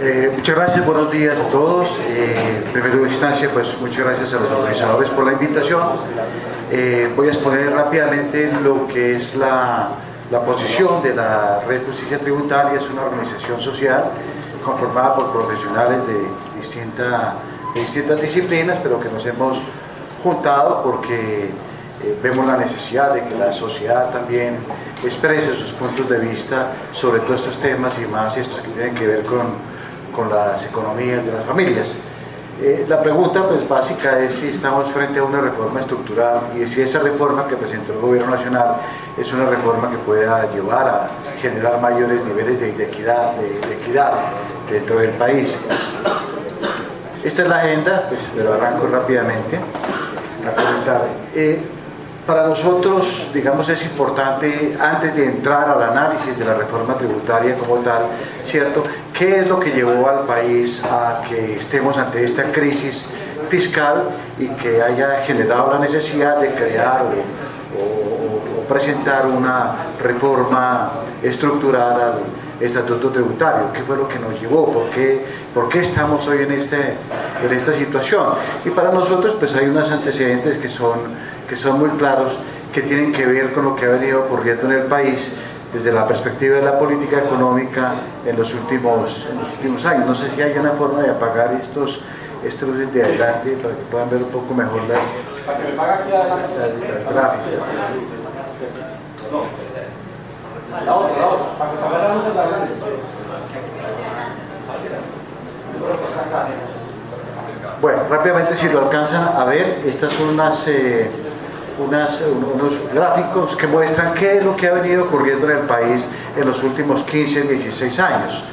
Muchas gracias, buenos días a todos. En primera instancia, pues muchas gracias a los organizadores por la invitación. Voy a exponer rápidamente lo que es la posición de la Red Justicia Tributaria. Es una organización social conformada por profesionales de distintas disciplinas, pero que nos hemos juntado porque vemos la necesidad de que la sociedad también exprese sus puntos de vista sobre todos estos temas y más estos que tienen que ver con las economías de las familias. La pregunta pues básica es si estamos frente a una reforma estructural y si esa reforma que presentó el Gobierno Nacional es una reforma que pueda llevar a generar mayores niveles de equidad dentro del país. Esta es la agenda, pues, pero arranco rápidamente a comentar. Para nosotros, digamos, es importante, antes de entrar al análisis de la reforma tributaria como tal, ¿cierto?, ¿qué es lo que llevó al país a que estemos ante esta crisis fiscal y que haya generado la necesidad de crear o presentar una reforma estructural al estatuto tributario? ¿Qué fue lo que nos llevó? ¿Por qué estamos hoy en esta situación? Y para nosotros pues hay unos antecedentes que son muy claros, que tienen que ver con lo que ha venido ocurriendo en el país desde la perspectiva de la política económica en los últimos años. No sé si hay una forma de apagar estos luces de adelante para que puedan ver un poco mejor las gráficas. La otra, para que se vea la luz de la grande. Bueno, rápidamente, si lo alcanzan a ver, estas son unos gráficos que muestran qué es lo que ha venido ocurriendo en el país en los últimos 15, 16 años.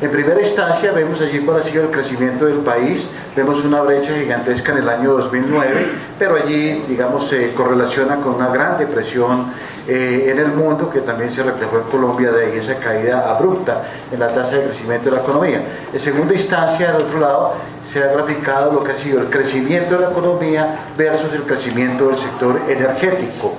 En primera instancia vemos allí cuál ha sido el crecimiento del país. Vemos una brecha gigantesca en el año 2009, pero allí, digamos, se correlaciona con una gran depresión en el mundo, que también se reflejó en Colombia, de ahí esa caída abrupta en la tasa de crecimiento de la economía. En segunda instancia, al otro lado, se ha graficado lo que ha sido el crecimiento de la economía versus el crecimiento del sector energético.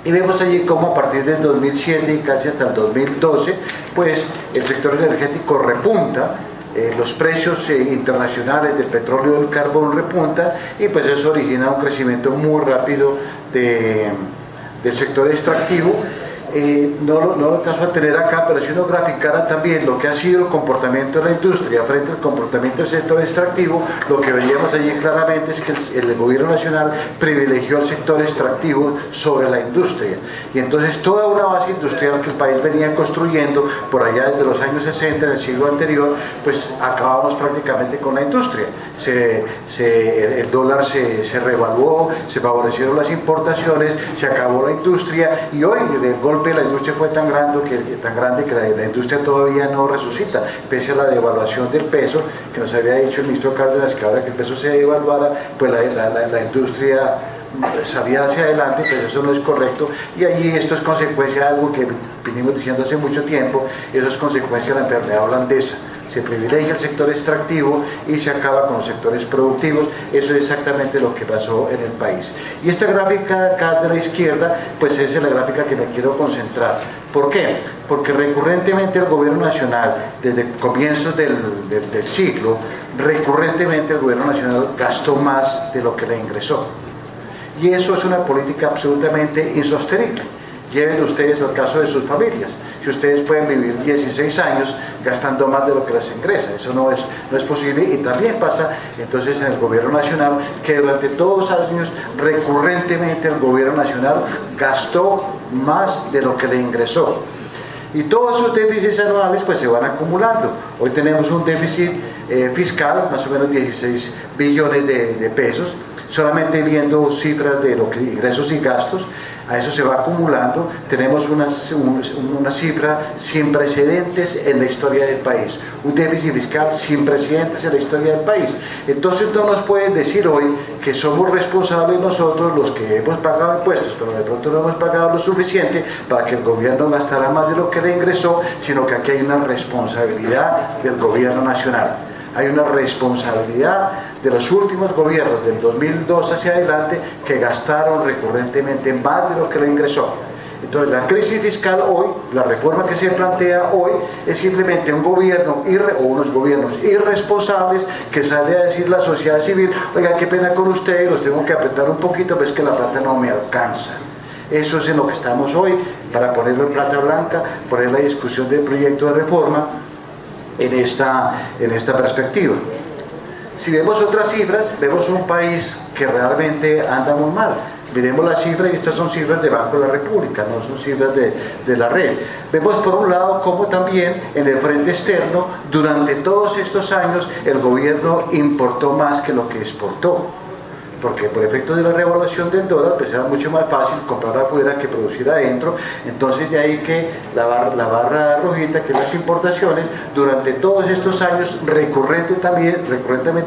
Y vemos allí cómo a partir del 2007 y casi hasta el 2012, pues el sector energético repunta, los precios internacionales del petróleo y del carbón repuntan, y pues eso origina un crecimiento muy rápido del sector extractivo. No lo alcanzo a tener acá, pero si uno graficara también lo que ha sido el comportamiento de la industria frente al comportamiento del sector extractivo, lo que veíamos allí claramente es que el gobierno nacional privilegió al sector extractivo sobre la industria, y entonces toda una base industrial que el país venía construyendo por allá desde los años 60 del siglo anterior, pues acabamos prácticamente con la industria. El dólar se revaluó, se favorecieron las importaciones, se acabó la industria, y hoy el golpe de la industria fue tan grande que la industria todavía no resucita, pese a la devaluación del peso, que nos había dicho el ministro Cárdenas que ahora que el peso se devaluara, pues la industria salía hacia adelante, pero eso no es correcto, y allí esto es consecuencia de algo que venimos diciendo hace mucho tiempo. Eso es consecuencia de la enfermedad holandesa. Se privilegia el sector extractivo y se acaba con los sectores productivos. Eso es exactamente lo que pasó en el país. Y esta gráfica acá de la izquierda, pues esa es la gráfica que me quiero concentrar. ¿Por qué? Porque recurrentemente el gobierno nacional, desde comienzos del siglo, recurrentemente el gobierno nacional gastó más de lo que le ingresó. Y eso es una política absolutamente insostenible. Lleven ustedes al caso de sus familias. Si ustedes pueden vivir 16 años gastando más de lo que les ingresa, eso no es posible. Y también pasa entonces en el gobierno nacional, que durante todos los años recurrentemente el gobierno nacional gastó más de lo que le ingresó. Y todos esos déficits anuales pues se van acumulando. Hoy tenemos un déficit fiscal, más o menos 16 billones de pesos, solamente viendo cifras de lo que ingresos y gastos. A eso se va acumulando. Tenemos una cifra sin precedentes en la historia del país, un déficit fiscal sin precedentes en la historia del país. Entonces no nos pueden decir hoy que somos responsables nosotros los que hemos pagado impuestos, pero de pronto no hemos pagado lo suficiente para que el gobierno gastara más de lo que le ingresó, sino que aquí hay una responsabilidad del gobierno nacional. Hay una responsabilidad de los últimos gobiernos del 2002 hacia adelante, que gastaron recurrentemente más de lo que le ingresó. Entonces la crisis fiscal hoy, la reforma que se plantea hoy, es simplemente un gobierno o unos gobiernos irresponsables que sale a decir la sociedad civil: oiga, qué pena con ustedes, los tengo que apretar un poquito, pero es que la plata no me alcanza. Eso es en lo que estamos hoy, para ponerlo en plata blanca, poner la discusión del proyecto de reforma en esta perspectiva. Si vemos otras cifras, vemos un país que realmente anda muy mal. Miremos las cifras, y estas son cifras de Banco de la República, no son cifras de la red. Vemos por un lado cómo también en el frente externo, durante todos estos años, el gobierno importó más que lo que exportó, porque por efecto de la revaluación del dólar, pues era mucho más fácil comprar afuera que producir adentro. Entonces de ahí que la barra rojita, que las importaciones, durante todos estos años recurrentemente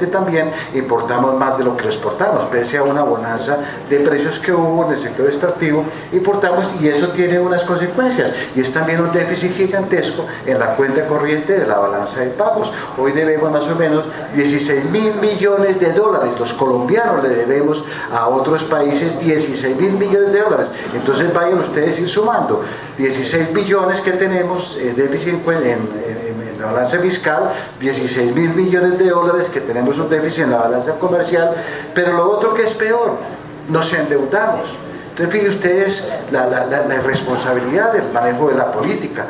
también importamos más de lo que exportamos, pese a una bonanza de precios que hubo en el sector extractivo, importamos, y eso tiene unas consecuencias, y es también un déficit gigantesco en la cuenta corriente de la balanza de pagos. Hoy debemos más o menos 16.000 millones de dólares, los colombianos le debemos a otros países 16.000 millones de dólares. Entonces vayan ustedes ir sumando 16 billones que tenemos déficit en la balanza fiscal, 16.000 millones de dólares que tenemos un déficit en la balanza comercial, pero lo otro que es peor, nos endeudamos. Entonces fíjense ustedes la irresponsabilidad del manejo de la política.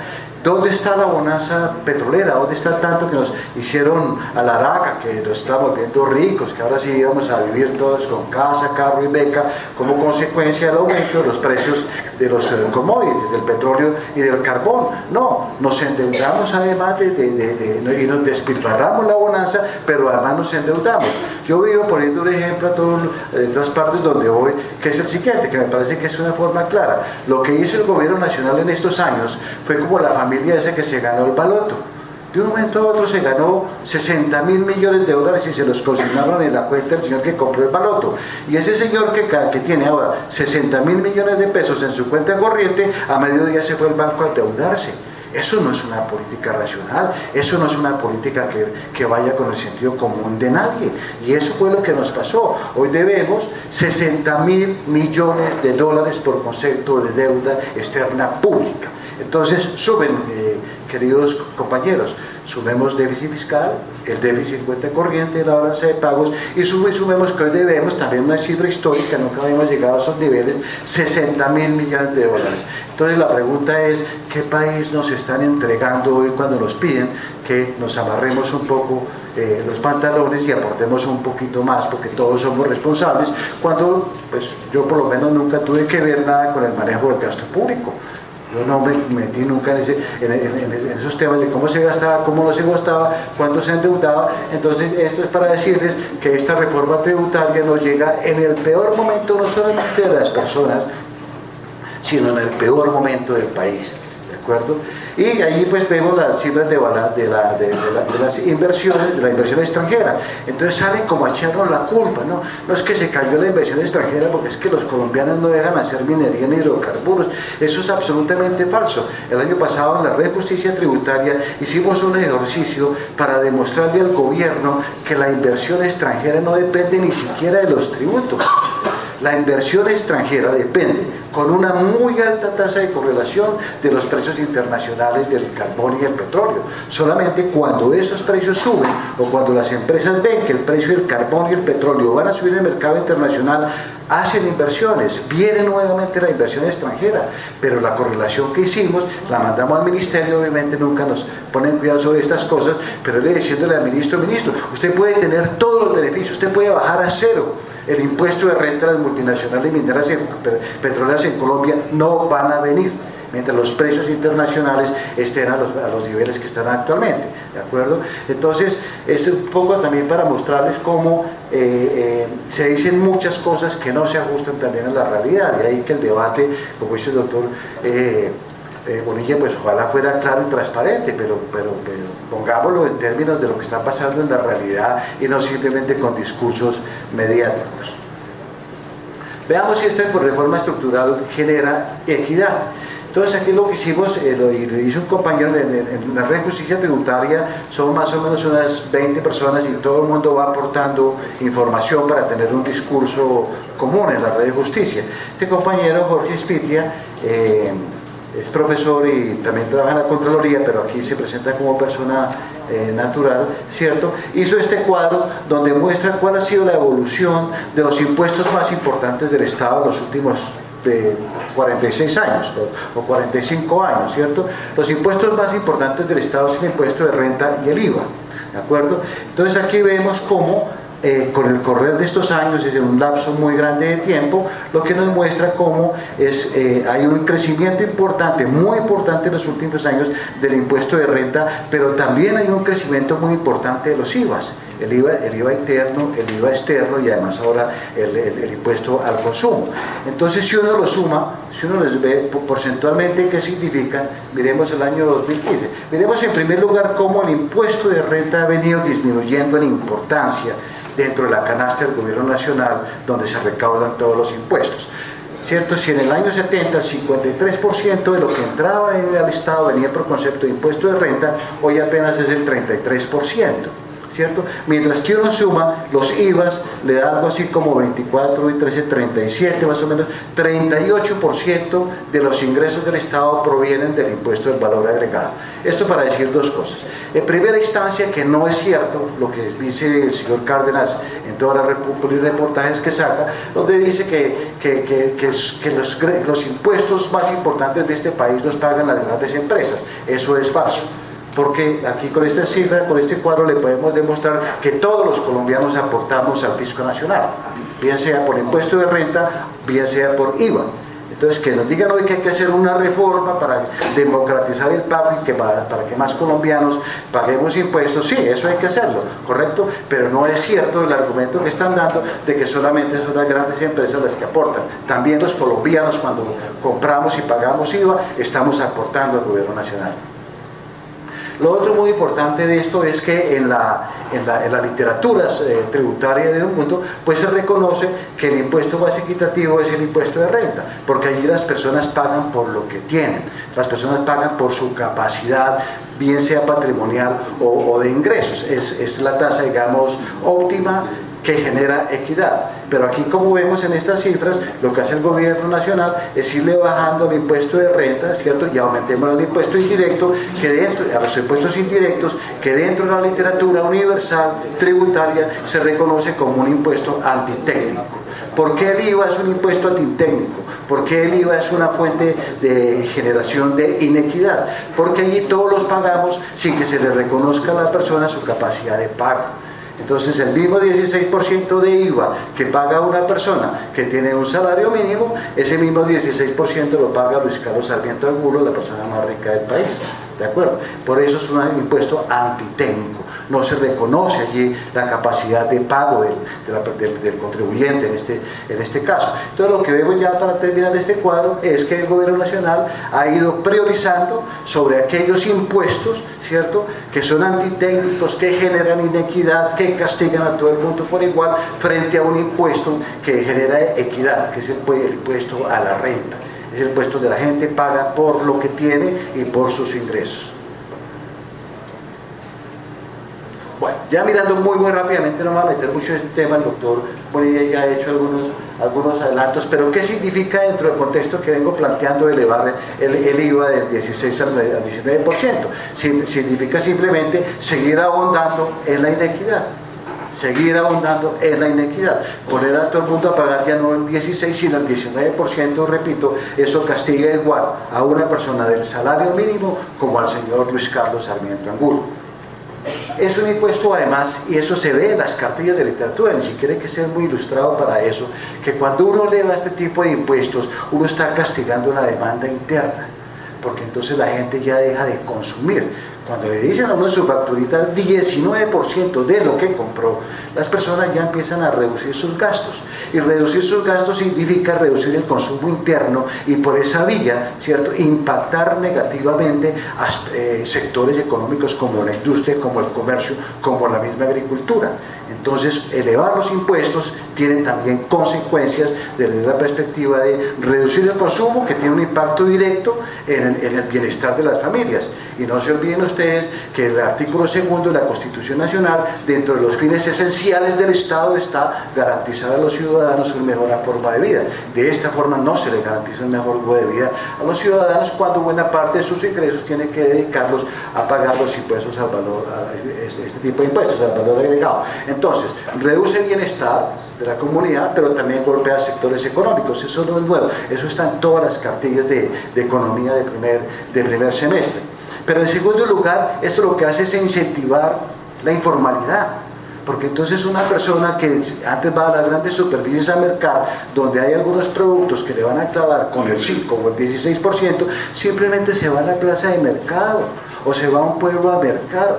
¿Dónde está la bonanza petrolera? ¿Dónde está tanto que nos hicieron a la daca, que nos estamos viendo ricos, que ahora sí íbamos a vivir todos con casa, carro y beca, como consecuencia del aumento de los precios de los commodities, del petróleo y del carbón? No, nos endeudamos además y nos despilfarramos la bonanza, pero además nos endeudamos. Yo vivo poniendo un ejemplo en todas partes donde voy, que es el siguiente, que me parece que es una forma clara. Lo que hizo el gobierno nacional en estos años fue como la familia esa que se ganó el baloto. De un momento a otro se ganó 60.000 millones de dólares y se los consignaron en la cuenta del señor que compró el baloto. Y ese señor que tiene ahora 60.000 millones de pesos en su cuenta corriente, a mediodía se fue al banco a endeudarse. Eso no es una política racional, eso no es una política que vaya con el sentido común de nadie. Y eso fue lo que nos pasó. Hoy debemos 60.000 millones de dólares por concepto de deuda externa pública. Entonces, suben, queridos compañeros, sumemos déficit fiscal, el déficit cuenta corriente, la balanza de pagos, y sumemos que hoy debemos, también una cifra histórica, nunca habíamos llegado a esos niveles, 60.000 millones de dólares. Entonces la pregunta es, ¿qué país nos están entregando hoy cuando nos piden que nos amarremos un poco los pantalones y aportemos un poquito más, porque todos somos responsables, cuando pues yo por lo menos nunca tuve que ver nada con el manejo del gasto público? Yo no me metí nunca en esos temas de cómo se gastaba, cómo no se gastaba, cuánto se endeudaba. Entonces esto es para decirles que esta reforma tributaria nos llega en el peor momento, no solamente de las personas, sino en el peor momento del país, ¿de acuerdo? Y ahí pues vemos las cifras de las inversiones, de la inversión extranjera. Entonces salen como a echarnos la culpa, ¿no? No es que se cayó la inversión extranjera porque es que los colombianos no dejan hacer minería ni hidrocarburos. Eso es absolutamente falso. El año pasado en la Red Justicia Tributaria hicimos un ejercicio para demostrarle al gobierno que la inversión extranjera no depende ni siquiera de los tributos. La inversión extranjera depende con una muy alta tasa de correlación de los precios internacionales del carbón y el petróleo. Solamente cuando esos precios suben o cuando las empresas ven que el precio del carbón y el petróleo van a subir en el mercado internacional, hacen inversiones, viene nuevamente la inversión extranjera, pero la correlación que hicimos la mandamos al ministerio, obviamente nunca nos ponen cuidado sobre estas cosas, pero le diciéndole al ministro, usted puede tener todos los beneficios, usted puede bajar a cero el impuesto de renta de las multinacionales mineras petroleras en Colombia, no van a venir mientras los precios internacionales estén a los niveles que están actualmente, ¿de acuerdo? Entonces es un poco también para mostrarles cómo se dicen muchas cosas que no se ajustan también a la realidad, y ahí que el debate, como dice el doctor Bonilla, pues ojalá fuera claro y transparente, pero pongámoslo en términos de lo que está pasando en la realidad y no simplemente con discursos mediáticos. Veamos si esta reforma estructural genera equidad. Entonces aquí lo que hicimos, lo hizo un compañero en la red de justicia tributaria, son más o menos unas 20 personas y todo el mundo va aportando información para tener un discurso común en la red de justicia. Este compañero, Jorge Spitia, es profesor y también trabaja en la Contraloría, pero aquí se presenta como persona natural, ¿cierto? Hizo este cuadro donde muestra cuál ha sido la evolución de los impuestos más importantes del Estado en los últimos 46 años o 45 años, ¿cierto? Los impuestos más importantes del Estado es el impuesto de renta y el IVA, ¿de acuerdo? Entonces aquí vemos cómo con el correr de estos años, desde un lapso muy grande de tiempo, lo que nos muestra cómo hay un crecimiento importante, muy importante en los últimos años del impuesto de renta, pero también hay un crecimiento muy importante de los IVAs, el IVA interno, el IVA externo y además ahora el impuesto al consumo. Entonces, si uno lo suma, si uno les ve porcentualmente qué significa, miremos el año 2015. Miremos en primer lugar cómo el impuesto de renta ha venido disminuyendo en importancia dentro de la canasta del gobierno nacional, donde se recaudan todos los impuestos. ¿Cierto? Si en el año 70 el 53% de lo que entraba al Estado venía por concepto de impuesto de renta, hoy apenas es el 33%. ¿Cierto? Mientras que uno suma los IVAs, le da algo así como 24 y 13, 37 más o menos, 38% de los ingresos del Estado provienen del impuesto del valor agregado. Esto para decir dos cosas. En primera instancia, que no es cierto lo que dice el señor Cárdenas en todas las reportajes que saca, donde dice que los impuestos más importantes de este país los pagan las grandes empresas. Eso es falso. Porque aquí con esta cifra, con este cuadro le podemos demostrar que todos los colombianos aportamos al fisco nacional, bien sea por impuesto de renta, bien sea por IVA. Entonces, que nos digan hoy que hay que hacer una reforma para democratizar el pago y para que más colombianos paguemos impuestos, sí, eso hay que hacerlo, correcto, pero no es cierto el argumento que están dando de que solamente son las grandes empresas las que aportan. También los colombianos, cuando compramos y pagamos IVA, estamos aportando al gobierno nacional. Lo otro muy importante de esto es que en las literaturas tributarias del mundo, pues se reconoce que el impuesto más equitativo es el impuesto de renta, porque allí las personas pagan por lo que tienen, las personas pagan por su capacidad, bien sea patrimonial o de ingresos. Es la tasa, digamos, óptima que genera equidad. Pero aquí, como vemos en estas cifras, lo que hace el gobierno nacional es irle bajando el impuesto de renta, ¿cierto? Y aumentemos el impuesto indirecto, a los impuestos indirectos, que dentro de la literatura universal tributaria se reconoce como un impuesto antitécnico. ¿Por qué el IVA es un impuesto antitécnico? ¿Por qué el IVA es una fuente de generación de inequidad? Porque allí todos los pagamos sin que se le reconozca a la persona su capacidad de pago. Entonces, el mismo 16% de IVA que paga una persona que tiene un salario mínimo, ese mismo 16% lo paga Luis Carlos Sarmiento Angulo, la persona más rica del país. ¿De acuerdo? Por eso es un impuesto antitécnico. No se reconoce allí la capacidad de pago del contribuyente en este caso. Entonces, lo que vemos ya para terminar este cuadro es que el gobierno nacional ha ido priorizando sobre aquellos impuestos, ¿cierto?, que son antitécnicos, que generan inequidad, que castigan a todo el mundo por igual, frente a un impuesto que genera equidad, que es el impuesto a la renta. Es el impuesto de la gente paga por lo que tiene y por sus ingresos. Bueno, ya mirando muy rápidamente, no me voy a meter mucho en este tema, el doctor Bonilla ya ha hecho algunos adelantos, pero ¿qué significa dentro del contexto que vengo planteando de elevar el IVA del 16 al 19%? Significa simplemente seguir ahondando en la inequidad. Seguir ahondando en la inequidad, poner a todo el mundo a pagar ya no el 16 sino el 19%, repito, eso castiga igual a una persona del salario mínimo como al señor Luis Carlos Sarmiento Angulo. Es un impuesto además, y eso se ve en las cartillas de literatura, ni siquiera hay que ser muy ilustrado para eso, que cuando uno eleva este tipo de impuestos, uno está castigando la demanda interna, porque entonces la gente ya deja de consumir. Cuando le dicen a uno en su facturita 19% de lo que compró, las personas ya empiezan a reducir sus gastos. Y reducir sus gastos significa reducir el consumo interno y por esa vía, ¿cierto?, impactar negativamente a sectores económicos como la industria, como el comercio, como la misma agricultura. Entonces, elevar los impuestos tiene también consecuencias desde la perspectiva de reducir el consumo, que tiene un impacto directo en el bienestar de las familias. Y no se olviden ustedes que el artículo 2 de la Constitución Nacional, dentro de los fines esenciales del Estado, está garantizar a los ciudadanos una mejor forma de vida. De esta forma no se les garantiza un mejor modo de vida a los ciudadanos cuando buena parte de sus ingresos tienen que dedicarlos a pagar los impuestos al valor, este tipo de impuestos, al valor agregado. Entonces, reduce el bienestar de la comunidad, pero también golpea sectores económicos. Eso no es nuevo, eso está en todas las cartillas de economía de primer semestre. Pero en segundo lugar, esto lo que hace es incentivar la informalidad, porque entonces una persona que antes va a las grandes superficies a mercar, donde hay algunos productos que le van a clavar con el 5 o el 16%, simplemente se va a la plaza de mercado o se va a un pueblo a mercar.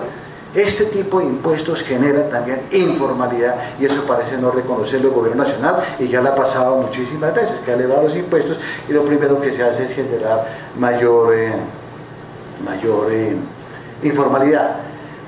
Este tipo de impuestos genera también informalidad y eso parece no reconocerlo el gobierno nacional, y ya le ha pasado muchísimas veces que ha elevado los impuestos y lo primero que se hace es generar mayor informalidad.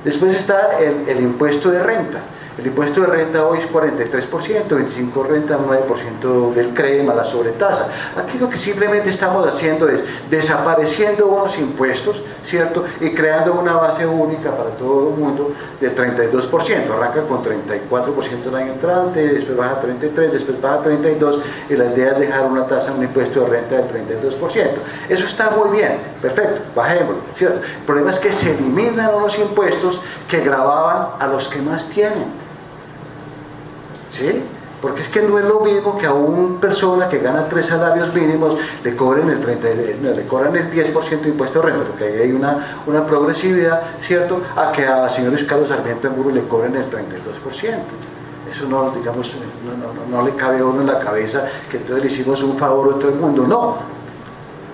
Después está el impuesto de renta. El impuesto de renta hoy es 43%, 25% renta, 9% del CRE más la sobretasa. Aquí lo que simplemente estamos haciendo es desapareciendo unos impuestos, ¿cierto? Y creando una base única para todo el mundo del 32%. Arranca con 34% el año entrante, después baja a 33%, después baja a 32%, y la idea es dejar una tasa, un impuesto de renta del 32%. Eso está muy bien, perfecto, bajémoslo, ¿cierto? El problema es que se eliminan unos impuestos que gravaban a los que más tienen. ¿Sí? Porque es que no es lo mismo que a una persona que gana 3 salarios mínimos le cobren el 10% de impuesto de renta, porque ahí hay una progresividad, ¿cierto? A que a señores Carlos Sarmiento Angulo le cobren el 32%. Eso no, digamos, no le cabe a uno en la cabeza que entonces le hicimos un favor a todo el mundo. No.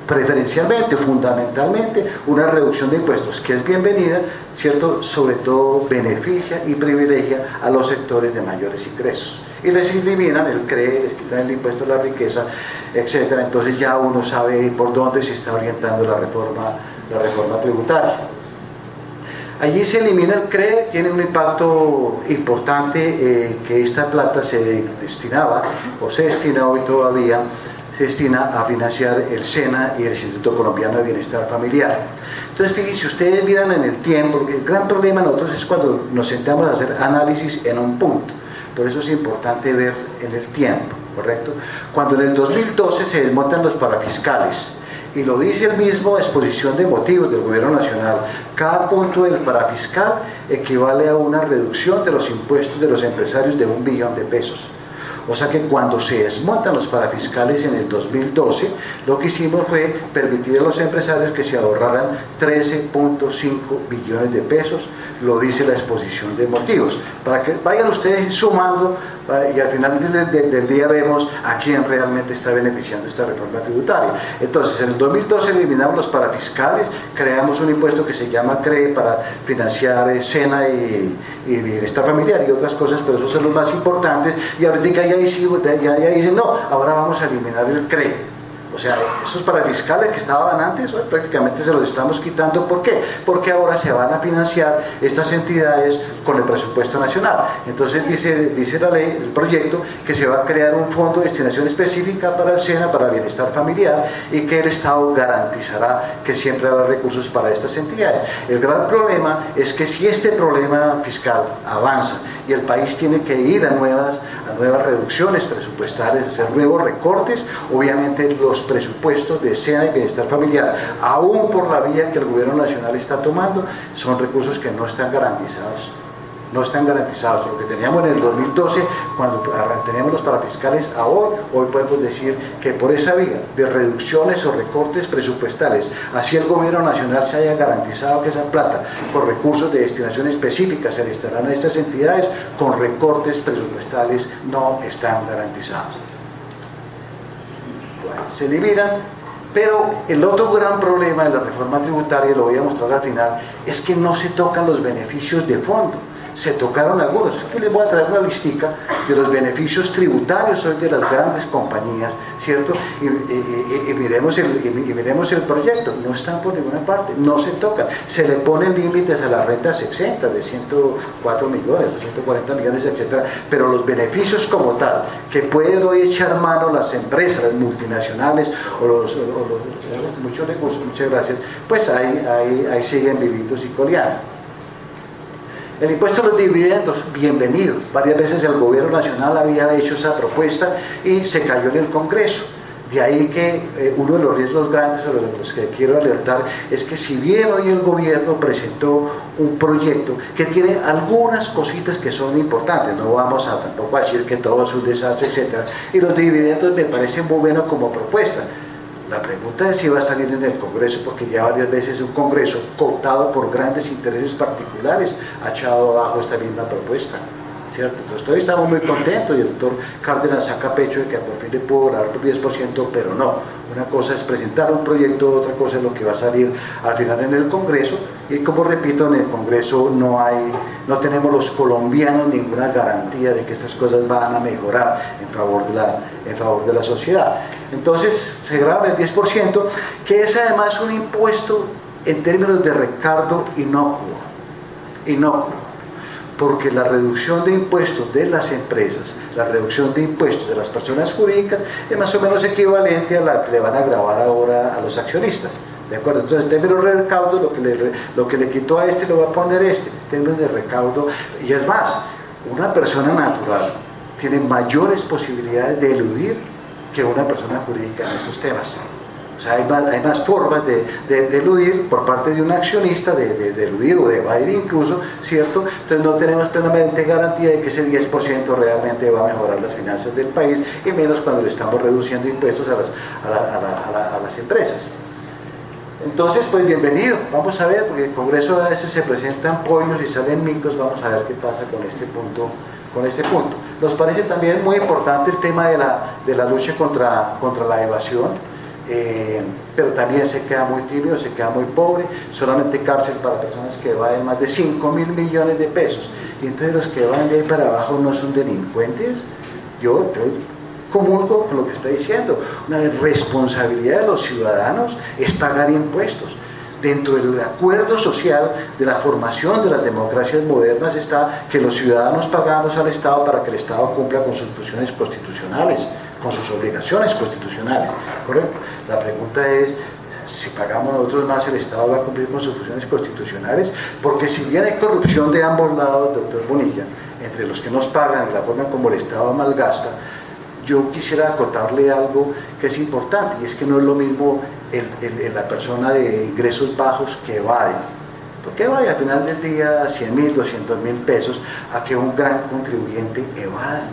Preferencialmente, fundamentalmente, una reducción de impuestos que es bienvenida, ¿cierto? Sobre todo beneficia y privilegia a los sectores de mayores ingresos. Y les eliminan el CRE, les quitan el impuesto a la riqueza, etc. Entonces ya uno sabe por dónde se está orientando la reforma tributaria. Allí se elimina el CRE, tiene un impacto importante, que esta plata se destinaba, o se destina hoy todavía, se destina a financiar el SENA y el Instituto Colombiano de Bienestar Familiar. Entonces, fíjense, ustedes miran en el tiempo, porque el gran problema de nosotros es cuando nos sentamos a hacer análisis en un punto. Por eso es importante ver en el tiempo, ¿correcto? Cuando en el 2012 se desmontan los parafiscales, y lo dice el mismo exposición de motivos del gobierno nacional, cada punto del parafiscal equivale a una reducción de los impuestos de los empresarios de 1 billón de pesos. O sea que cuando se desmontan los parafiscales en el 2012, lo que hicimos fue permitir a los empresarios que se ahorraran 13.5 billones de pesos, lo dice la exposición de motivos, para que vayan ustedes sumando y al final del día vemos a quién realmente está beneficiando esta reforma tributaria. Entonces, en el 2012 eliminamos los parafiscales, creamos un impuesto que se llama CRE para financiar SENA y bienestar familiar y otras cosas, pero esos son los más importantes, y ahorita ya dicen, no, ahora vamos a eliminar el CRE. O sea, esos parafiscales que estaban antes, hoy prácticamente se los estamos quitando. ¿Por qué? Porque ahora se van a financiar estas entidades con el presupuesto nacional. Entonces dice la ley, el proyecto, que se va a crear un fondo de destinación específica para el SENA, para el bienestar familiar, y que el Estado garantizará que siempre habrá recursos para estas entidades. El gran problema es que si este problema fiscal avanza y el país tiene que ir a nuevas reducciones presupuestarias, hacer nuevos recortes, obviamente los presupuestos de SENA y bienestar familiar, aún por la vía que el gobierno nacional está tomando, son recursos que no están garantizados. No están garantizados. Lo que teníamos en el 2012, cuando teníamos los parafiscales, a hoy podemos decir que por esa vía de reducciones o recortes presupuestales, así el gobierno nacional se haya garantizado que esa plata, por recursos de destinación específica, se le estarán a estas entidades, con recortes presupuestales no están garantizados. Bueno, se eliminan. Pero el otro gran problema de la reforma tributaria, lo voy a mostrar al final, es que no se tocan los beneficios de fondo. se tocaron algunos. Aquí les voy a traer una listica de los beneficios tributarios hoy de las grandes compañías, ¿cierto? Y miremos el proyecto, no están por ninguna parte, no se tocan, se le ponen límites a las rentas exentas de 104 millones, 140 millones, etcétera, pero los beneficios como tal, que pueden hoy echar mano las empresas, las multinacionales o los muchos recursos, muchas gracias, pues ahí siguen vivitos y coleando. El impuesto a los dividendos, bienvenido. Varias veces el gobierno nacional había hecho esa propuesta y se cayó en el Congreso. De ahí que uno de los riesgos grandes sobre los que quiero alertar es que si bien hoy el gobierno presentó un proyecto que tiene algunas cositas que son importantes, no vamos a tampoco a decir que todo es un desastre, etcétera, y los dividendos me parecen muy buenos como propuesta. La pregunta es si va a salir en el Congreso, porque ya varias veces un Congreso cooptado por grandes intereses particulares ha echado abajo esta misma propuesta, ¿cierto? Entonces hoy estamos muy contentos y el doctor Cárdenas saca pecho de que por fin le pudo dar por 10%, pero no. Una cosa es presentar un proyecto, otra cosa es lo que va a salir al final en el Congreso, y como repito, en el Congreso no tenemos los colombianos ninguna garantía de que estas cosas van a mejorar en favor de la sociedad. Entonces se graba el 10%, que es además un impuesto en términos de recaudo inocuo, porque la reducción de impuestos de las empresas, la reducción de impuestos de las personas jurídicas es más o menos equivalente a la que le van a grabar ahora a los accionistas, ¿de acuerdo? Entonces en términos de recaudo, lo que le quitó a este lo va a poner este, en términos de recaudo, y es más, una persona natural tiene mayores posibilidades de eludir que una persona jurídica en estos temas. O sea, hay más formas de eludir por parte de un accionista, de eludir o de evadir incluso, ¿cierto? Entonces no tenemos plenamente garantía de que ese 10% realmente va a mejorar las finanzas del país, y menos cuando le estamos reduciendo impuestos a las empresas. Entonces, pues bienvenido, vamos a ver, porque en el Congreso a veces se presentan pollos y salen micos, vamos a ver qué pasa con este punto. Nos parece también muy importante el tema de la lucha contra la evasión, pero también se queda muy tímido, se queda muy pobre, solamente cárcel para personas que valen más de 5.000 millones de pesos, y entonces los que van de ahí para abajo no son delincuentes. Yo comulgo con lo que está diciendo. Una responsabilidad de los ciudadanos es pagar impuestos. Dentro del acuerdo social de la formación de las democracias modernas está que los ciudadanos pagamos al Estado para que el Estado cumpla con sus funciones constitucionales, con sus obligaciones constitucionales, ¿correcto? La pregunta es, si pagamos nosotros más, el Estado va a cumplir con sus funciones constitucionales, porque si bien hay corrupción de ambos lados, doctor Bonilla, entre los que nos pagan y la forma como el Estado malgasta, yo quisiera acotarle algo que es importante, y es que no es lo mismo la persona de ingresos bajos que evade, porque evade al final del día 100.000, 200.000 pesos, a que un gran contribuyente evada.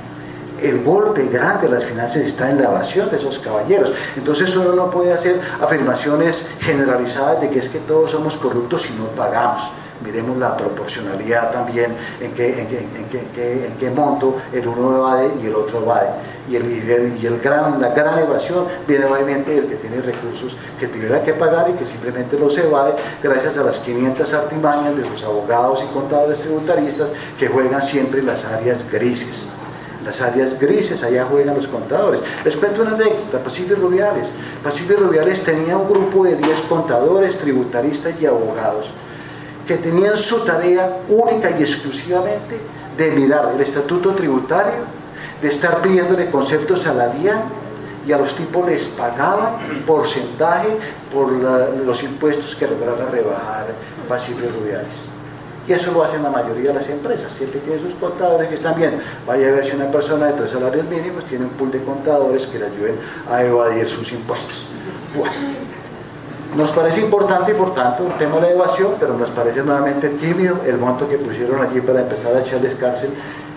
El golpe grande de las finanzas está en la evasión de esos caballeros. Entonces uno no puede hacer afirmaciones generalizadas de que es que todos somos corruptos si no pagamos. Miremos la proporcionalidad también, en qué monto el uno evade y el otro evade. La gran evasión viene obviamente del que tiene recursos que tuviera que pagar y que simplemente los evade gracias a las 500 artimañas de sus abogados y contadores tributaristas que juegan siempre en las áreas grises. Las áreas grises, allá juegan los contadores. Les cuento una anécdota. Pacific Rubiales. Pacific Rubiales tenía un grupo de 10 contadores, tributaristas y abogados que tenían su tarea única y exclusivamente de mirar el estatuto tributario, de estar pidiéndole conceptos a la DIAN, y a los tipos les pagaban un porcentaje por los impuestos que lograra rebajar Pacific Rubiales. Y eso lo hacen la mayoría de las empresas, siempre tienen sus contadores que están bien. Vaya a ver si una persona de 3 salarios mínimos tiene un pool de contadores que le ayuden a evadir sus impuestos. Bueno, nos parece importante y por tanto un tema de la evasión, pero nos parece nuevamente tímido el monto que pusieron allí para empezar a echarles cárcel,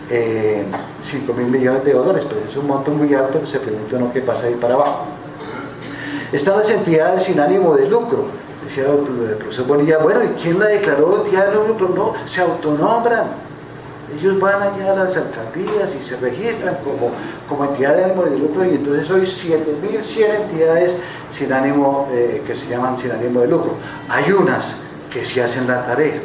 5.000 millones de dólares, pero es un monto muy alto, que se pregunta uno qué pasa ahí para abajo. Están las entidades sin ánimo de lucro. Decía el profesor Bonilla, bueno, ¿y quién la declaró entidad de lucro? No, se autonombran. Ellos van allá a las alcaldías y se registran como entidad de ánimo de lucro, y entonces hoy 7.100 entidades sin ánimo, que se llaman sin ánimo de lucro. Hay unas que sí hacen la tarea.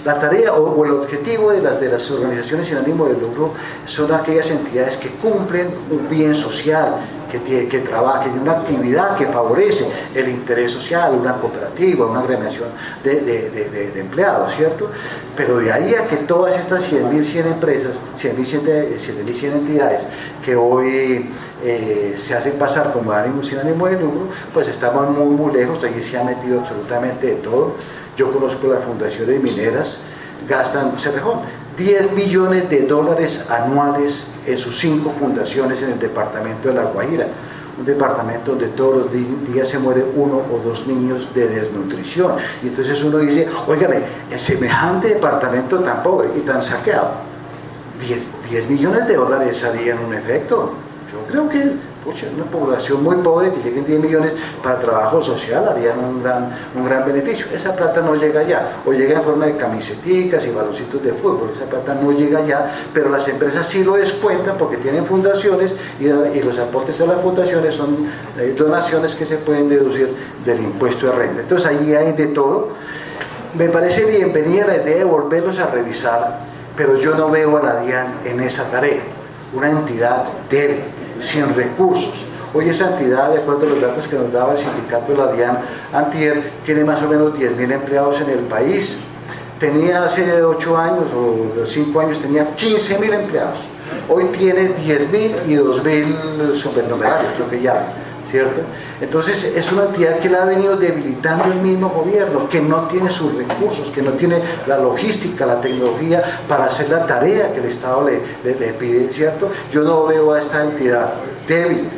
La tarea o el objetivo de las organizaciones sin ánimo de lucro son aquellas entidades que cumplen un bien social, que trabaja, que tiene una actividad que favorece el interés social, una cooperativa, una agremiación de empleados, ¿cierto? Pero de ahí a que todas estas 100.100 empresas, 100.100 entidades que hoy se hacen pasar como sin ánimo de lucro, pues estamos muy lejos. Allí se ha metido absolutamente de todo. Yo conozco las fundaciones mineras, gastan, Cerrejón, $10 millones anuales en sus 5 fundaciones en el departamento de La Guajira, un departamento donde todos los días se muere 1 o 2 niños de desnutrición. Y entonces uno dice, óigame, en semejante departamento tan pobre y tan saqueado, $10 millones harían un efecto. Yo creo que una población muy pobre, que lleguen 10 millones para trabajo social, harían un gran beneficio. Esa plata no llega allá, o llega en forma de camiseticas y baloncitos de fútbol. Esa plata no llega allá, pero las empresas sí lo descuentan porque tienen fundaciones y los aportes a las fundaciones son donaciones que se pueden deducir del impuesto de renta. Entonces ahí hay de todo. Me parece bienvenida la idea de volverlos a revisar, pero yo no veo a la DIAN en esa tarea, una entidad débil, sin recursos. Hoy esa entidad, de acuerdo a los datos que nos daba el sindicato de la DIAN antier, tiene más o menos 10.000 empleados en el país. Tenía hace 8 años o 5 años tenía 15.000 empleados. Hoy tiene 10.000 y 2.000 supernumerarios, creo que ya, ¿cierto? Entonces es una entidad que la ha venido debilitando el mismo gobierno, que no tiene sus recursos, que no tiene la logística, la tecnología para hacer la tarea que el Estado le pide, ¿cierto? Yo no veo a esta entidad débil,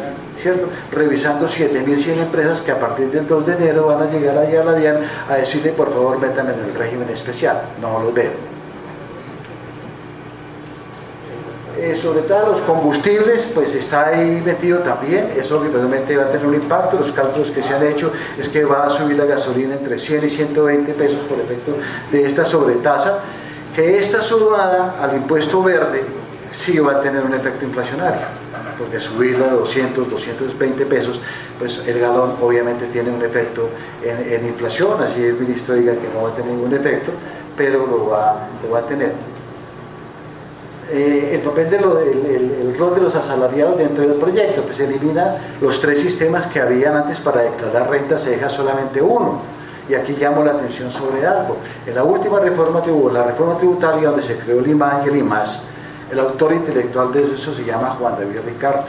¿cierto? Revisando 7.100 empresas que a partir del 2 de enero van a llegar allá a la DIAN a decirle, por favor, métanme en el régimen especial. No los veo. Sobre todo los combustibles, pues está ahí metido también. Eso obviamente va a tener un impacto. Los cálculos que se han hecho es que va a subir la gasolina entre 100 y 120 pesos por efecto de esta sobretasa, que esta sumada al impuesto verde sí va a tener un efecto inflacionario, porque subirla a 200, 220 pesos, pues el galón obviamente tiene un efecto en inflación. Así el ministro diga que no va a tener ningún efecto, pero lo va a tener. El papel el rol de los asalariados dentro del proyecto, pues elimina los 3 sistemas que habían antes para declarar renta, se deja solamente uno. Y aquí llamo la atención sobre algo. En la última reforma tributaria, donde se creó el IMAN y el IMAS, el autor intelectual de eso se llama Juan David Ricardo.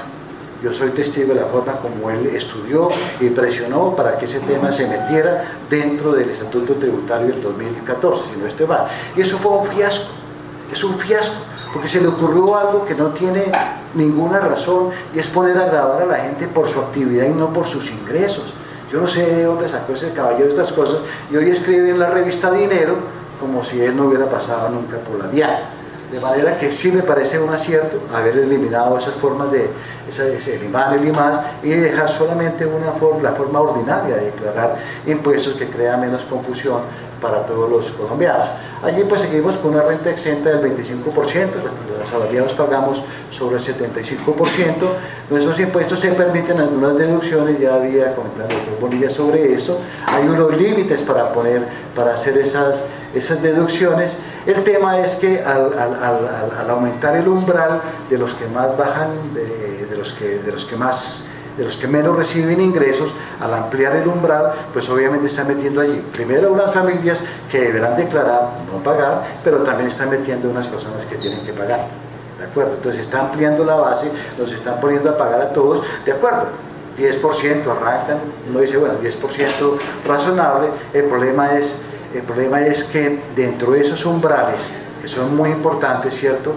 Yo soy testigo de la forma como él estudió y presionó para que ese tema se metiera dentro del Estatuto Tributario del 2014, si no estoy mal. Y eso fue un fiasco, es un fiasco, porque se le ocurrió algo que no tiene ninguna razón, y es poner a grabar a la gente por su actividad y no por sus ingresos. Yo no sé de dónde sacó ese caballero estas cosas, y hoy escribe en la revista Dinero como si él no hubiera pasado nunca por la DIAN. De manera que sí me parece un acierto haber eliminado esas formas de el IMAN, el IMAS, y dejar solamente la forma ordinaria de declarar impuestos, que crea menos confusión para todos los colombianos. Allí pues seguimos con una renta exenta del 25%, los asalariados pagamos sobre el 75%, nuestros impuestos se permiten algunas deducciones, ya había comentado el doctor Bonilla sobre eso, hay unos límites para hacer esas deducciones. El tema es que al aumentar el umbral de los que más bajan, de los que menos reciben ingresos, al ampliar el umbral, pues obviamente están metiendo allí, primero, unas familias que deberán declarar, no pagar, pero también están metiendo unas personas que tienen que pagar, ¿de acuerdo? Entonces está ampliando la base, nos están poniendo a pagar a todos, ¿de acuerdo? 10% arrancan, uno dice, bueno, 10% razonable. El problema es que dentro de esos umbrales, que son muy importantes, ¿cierto?,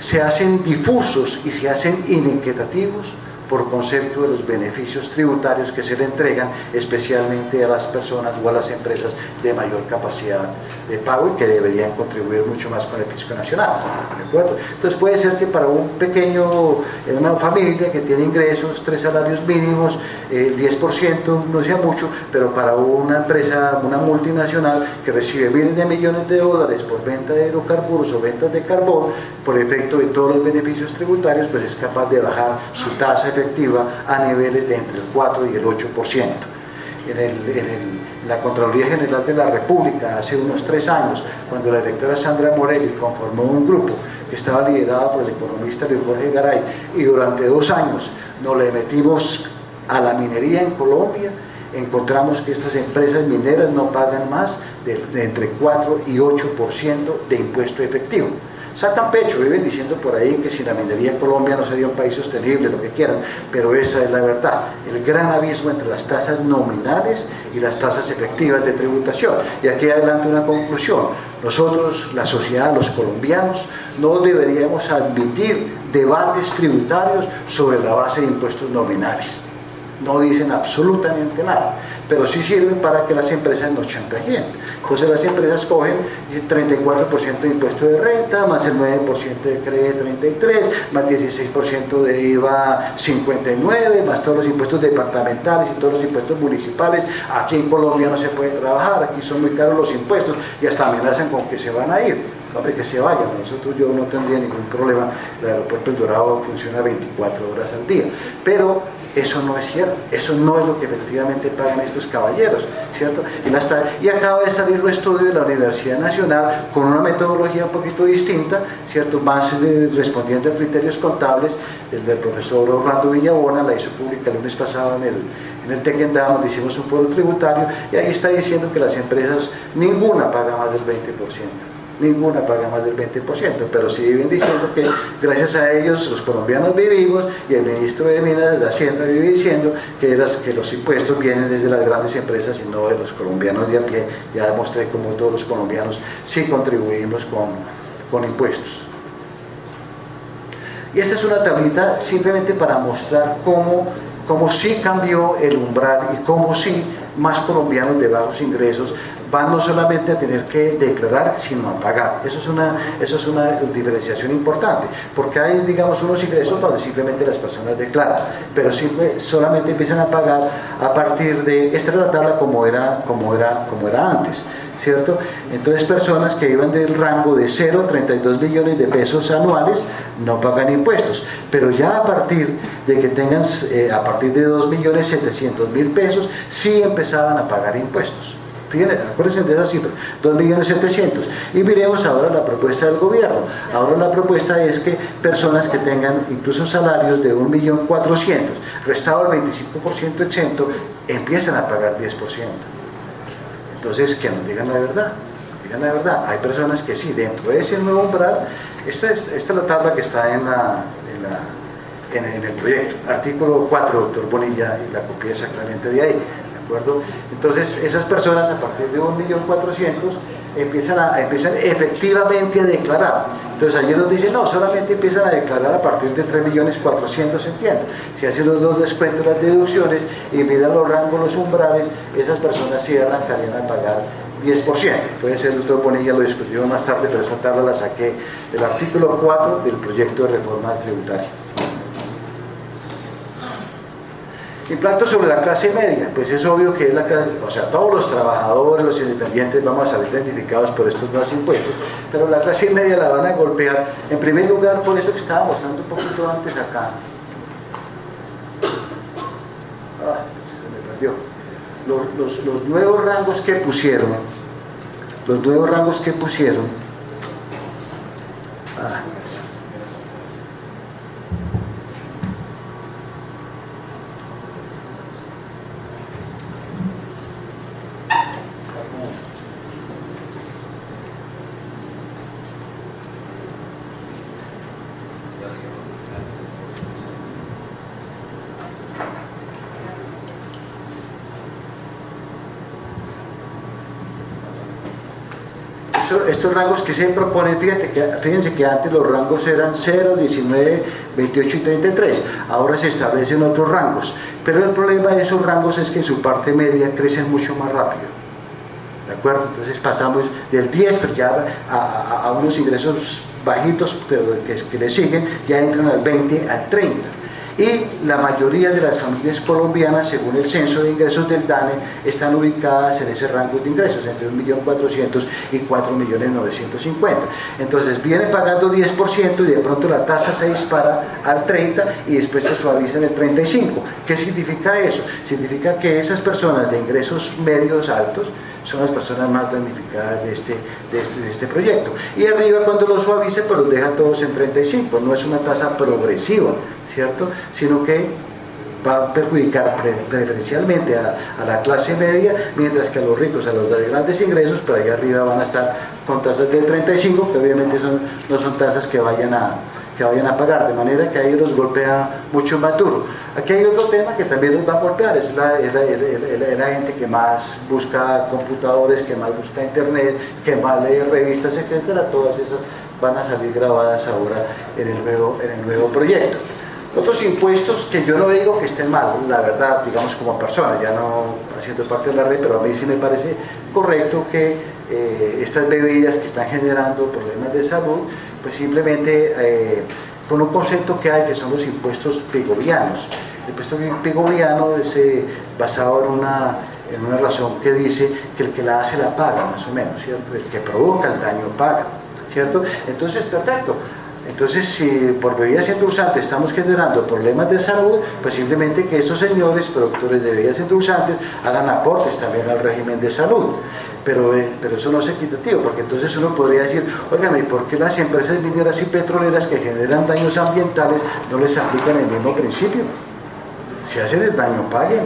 se hacen difusos y se hacen inequitativos por concepto de los beneficios tributarios que se le entregan especialmente a las personas o a las empresas de mayor capacidad de pago y que deberían contribuir mucho más con el fisco nacional, ¿de acuerdo? Entonces puede ser que para una familia que tiene ingresos, 3 salarios mínimos, el 10% no sea mucho, pero para una empresa, una multinacional que recibe miles de millones de dólares por venta de hidrocarburos o ventas de carbón, por efecto de todos los beneficios tributarios, pues es capaz de bajar su tasa efectiva a niveles de entre el 4 y el 8%. en la Contraloría General de la República hace unos 3 años, cuando la directora Sandra Morelli conformó un grupo que estaba liderado por el economista Luis Jorge Garay, y durante 2 años nos le metimos a la minería en Colombia, encontramos que estas empresas mineras no pagan más de entre 4 y 8% de impuesto efectivo. Sacan pecho, viven diciendo por ahí que sin la minería en Colombia no sería un país sostenible, lo que quieran, pero esa es la verdad, el gran abismo entre las tasas nominales y las tasas efectivas de tributación. Y aquí adelante una conclusión: nosotros, la sociedad, los colombianos, no deberíamos admitir debates tributarios sobre la base de impuestos nominales. No dicen absolutamente nada, pero sí sirven para que las empresas nos chantajeen. Entonces las empresas cogen el 34% de impuesto de renta, más el 9% de CRE 33, más 16% de IVA 59, más todos los impuestos departamentales y todos los impuestos municipales. Aquí en Colombia no se puede trabajar, aquí son muy caros los impuestos, y hasta amenazan con que se van a ir. Hombre, que se vayan. Nosotros, yo no tendría ningún problema, el aeropuerto El Dorado funciona 24 horas al día, pero eso no es cierto, eso no es lo que efectivamente pagan estos caballeros, ¿cierto? Y acaba de salir un estudio de la Universidad Nacional con una metodología un poquito distinta, ¿cierto? Más respondiendo a criterios contables, el del profesor Orlando Villabona, la hizo pública el lunes pasado en el Tequendama, donde hicimos un foro tributario, y ahí está diciendo que las empresas, ninguna paga más del 20%. Ninguna paga más del 20%, pero sí viven diciendo que gracias a ellos los colombianos vivimos, y el ministro de Minas de Hacienda vive diciendo que los impuestos vienen desde las grandes empresas y no de los colombianos de a pie. Ya demostré cómo todos los colombianos sí contribuimos con impuestos. Y esta es una tablita simplemente para mostrar cómo sí cambió el umbral y cómo sí más colombianos de bajos ingresos van no solamente a tener que declarar, sino a pagar. Eso es una diferenciación importante, porque hay, digamos, unos ingresos donde simplemente las personas declaran, pero solamente empiezan a pagar a partir de, esta era la tabla como era antes, ¿cierto? Entonces personas que iban del rango de 0 a 32 millones de pesos anuales no pagan impuestos, pero ya a partir de que tengan, a partir de 2.700.000 pesos, sí empezaban a pagar impuestos. Fíjense, acuérdense de esa cifra, 2.700.000. Y miremos ahora la propuesta del gobierno. Ahora la propuesta es que personas que tengan incluso salarios de 1.400.000, restado el 25% exento, empiezan a pagar 10%. Entonces, que nos digan la verdad. Digan la verdad. Hay personas que sí, dentro de ese nuevo umbral, esta es la tabla que está en el proyecto, artículo 4, doctor Bonilla, y la copié exactamente de ahí. Entonces esas personas a partir de 1.400.000 empiezan efectivamente a declarar. Entonces ayer nos dicen, no, solamente empiezan a declarar a partir de 3.400.000, entiendo. Si hacen los dos descuentos, las deducciones, y miran los rangos, los umbrales, esas personas sí arrancarían a pagar 10%. Puede ser, el doctor Bonilla lo discutimos más tarde, pero esa tabla la saqué del artículo 4 del proyecto de reforma tributaria. Impacto sobre la clase media, pues es obvio que es la clase, o sea, todos los trabajadores, los independientes vamos a salir identificados por estos nuevos impuestos, pero la clase media la van a golpear, en primer lugar, por eso que estaba mostrando un poquito antes acá. Se me perdió. Los nuevos rangos que pusieron, estos rangos que se proponen, fíjense que antes los rangos eran 0, 19, 28 y 33, ahora se establecen otros rangos, pero el problema de esos rangos es que en su parte media crecen mucho más rápido, ¿de acuerdo? Entonces pasamos del 10 pero ya a unos ingresos bajitos, pero que le siguen, ya entran al 20, al 30, y la mayoría de las familias colombianas, según el censo de ingresos del DANE, están ubicadas en ese rango de ingresos, entre 1.400.000 y 4.950.000. Entonces vienen pagando 10% y de pronto la tasa se dispara al 30% y después se suaviza en el 35%. ¿Qué significa eso? Significa que esas personas de ingresos medios altos son las personas más damnificadas de este proyecto. Y arriba, cuando lo suavice, pues los deja todos en 35%. No es una tasa progresiva, ¿cierto? Sino que va a perjudicar preferencialmente a la clase media, mientras que a los ricos, a los de grandes ingresos, por allá arriba van a estar con tasas del 35%, que obviamente no son tasas que vayan a pagar, de manera que ahí los golpea mucho más duro. Aquí hay otro tema que también los va a golpear, es la gente que más busca computadores, que más busca internet, que más lee revistas, etcétera. Todas esas van a salir grabadas ahora en el nuevo proyecto. Otros impuestos que yo no digo que estén mal, la verdad, digamos como persona, ya no haciendo parte de la red, pero a mí sí me parece correcto que estas bebidas que están generando problemas de salud, pues simplemente con un concepto que hay, que son los impuestos pigovianos. El impuesto pigoviano es basado en una razón que dice que el que la hace la paga, más o menos, ¿cierto? El que provoca el daño paga, ¿cierto? Entonces, perfecto. Entonces, si por bebidas endulzantes estamos generando problemas de salud, pues simplemente que esos señores productores de bebidas endulzantes hagan aportes también al régimen de salud. Pero eso no es equitativo, porque entonces uno podría decir, óigame, ¿por qué las empresas mineras y petroleras que generan daños ambientales no les aplican el mismo principio? Si hacen el daño, paguen,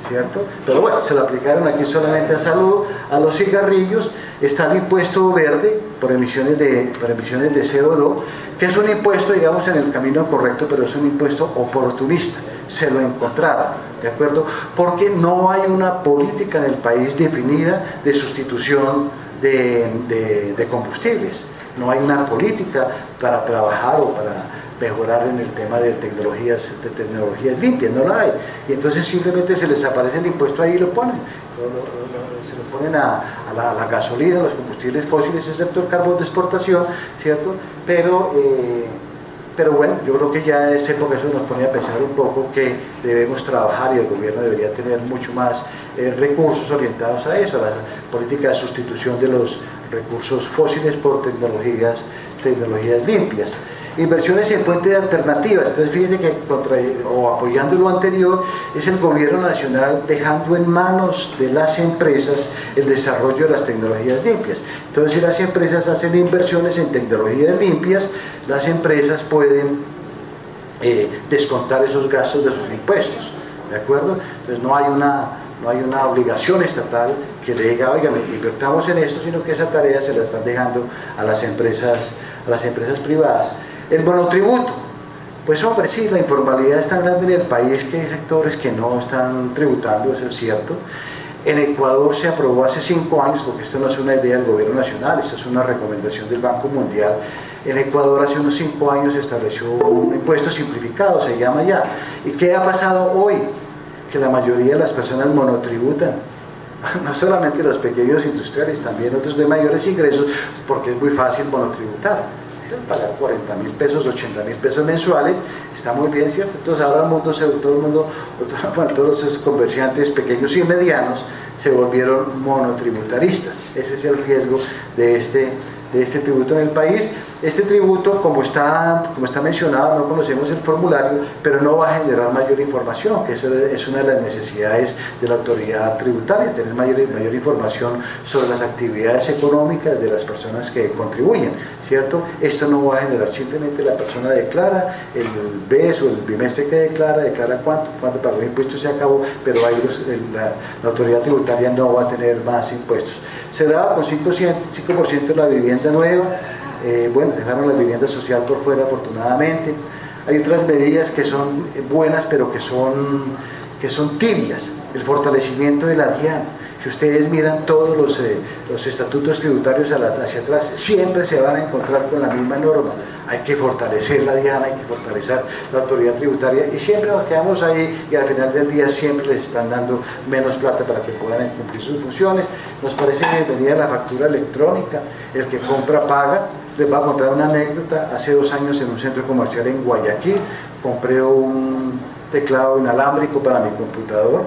¿cierto? Pero bueno, se lo aplicaron aquí solamente a salud, a los cigarrillos. Está el impuesto verde por emisiones de CO2, que es un impuesto, digamos, en el camino correcto, pero es un impuesto oportunista. Se lo encontraron, ¿de acuerdo? Porque no hay una política en el país definida de sustitución de combustibles. No hay una política para trabajar o para mejorar en el tema de tecnologías limpias, no la hay. Y entonces simplemente se les aparece el impuesto ahí y lo ponen. Se lo ponen a la gasolina, a los combustibles fósiles, excepto el carbón de exportación, ¿cierto? Pero bueno, yo creo que ya es época, eso nos pone a pensar un poco que debemos trabajar y el gobierno debería tener mucho más recursos orientados a eso, a la política de sustitución de los recursos fósiles por tecnologías limpias. Inversiones en fuentes alternativas. Entonces fíjense que apoyando lo anterior, es el gobierno nacional dejando en manos de las empresas el desarrollo de las tecnologías limpias. Entonces, si las empresas hacen inversiones en tecnologías limpias, las empresas pueden descontar esos gastos de sus impuestos, ¿de acuerdo? Entonces no hay una obligación estatal que le diga, oigan, invertamos en esto, sino que esa tarea se la están dejando a las empresas privadas. El monotributo, pues hombre, sí, la informalidad es tan grande en el país que hay sectores que no están tributando, eso es cierto. En Ecuador se aprobó hace 5 años, porque esto no es una idea del gobierno nacional, esto es una recomendación del Banco Mundial. En Ecuador hace unos 5 años se estableció un impuesto simplificado, se llama ya. ¿Y qué ha pasado hoy? Que la mayoría de las personas monotributan. No solamente los pequeños industriales, también otros de mayores ingresos, porque es muy fácil monotributar. Pagar 40.000 pesos, 80.000 pesos mensuales, está muy bien, ¿cierto? Entonces ahora todos los comerciantes pequeños y medianos se volvieron monotributaristas. Ese es el riesgo de este tributo en el país. Este tributo, como está mencionado, no conocemos el formulario, pero no va a generar mayor información, que eso es una de las necesidades de la autoridad tributaria, tener mayor información sobre las actividades económicas de las personas que contribuyen, ¿cierto? Esto no va a generar, simplemente la persona declara el mes o el bimestre que declara cuánto pagó impuestos, se acabó, pero ahí la autoridad tributaria no va a tener más impuestos. Se graba con 5% la vivienda nueva. Bueno, dejaron la vivienda social por fuera, afortunadamente. Hay otras medidas que son buenas, pero que son tibias. El fortalecimiento de la DIAN. Si ustedes miran todos los estatutos tributarios hacia atrás, siempre se van a encontrar con la misma norma. Hay que fortalecer la DIAN, hay que fortalecer la autoridad tributaria, y siempre nos quedamos ahí, y al final del día siempre les están dando menos plata para que puedan cumplir sus funciones. Nos parece bienvenida la factura electrónica. El que compra paga. Les voy a contar una anécdota. Hace 2 años, en un centro comercial en Guayaquil, compré un teclado inalámbrico para mi computador,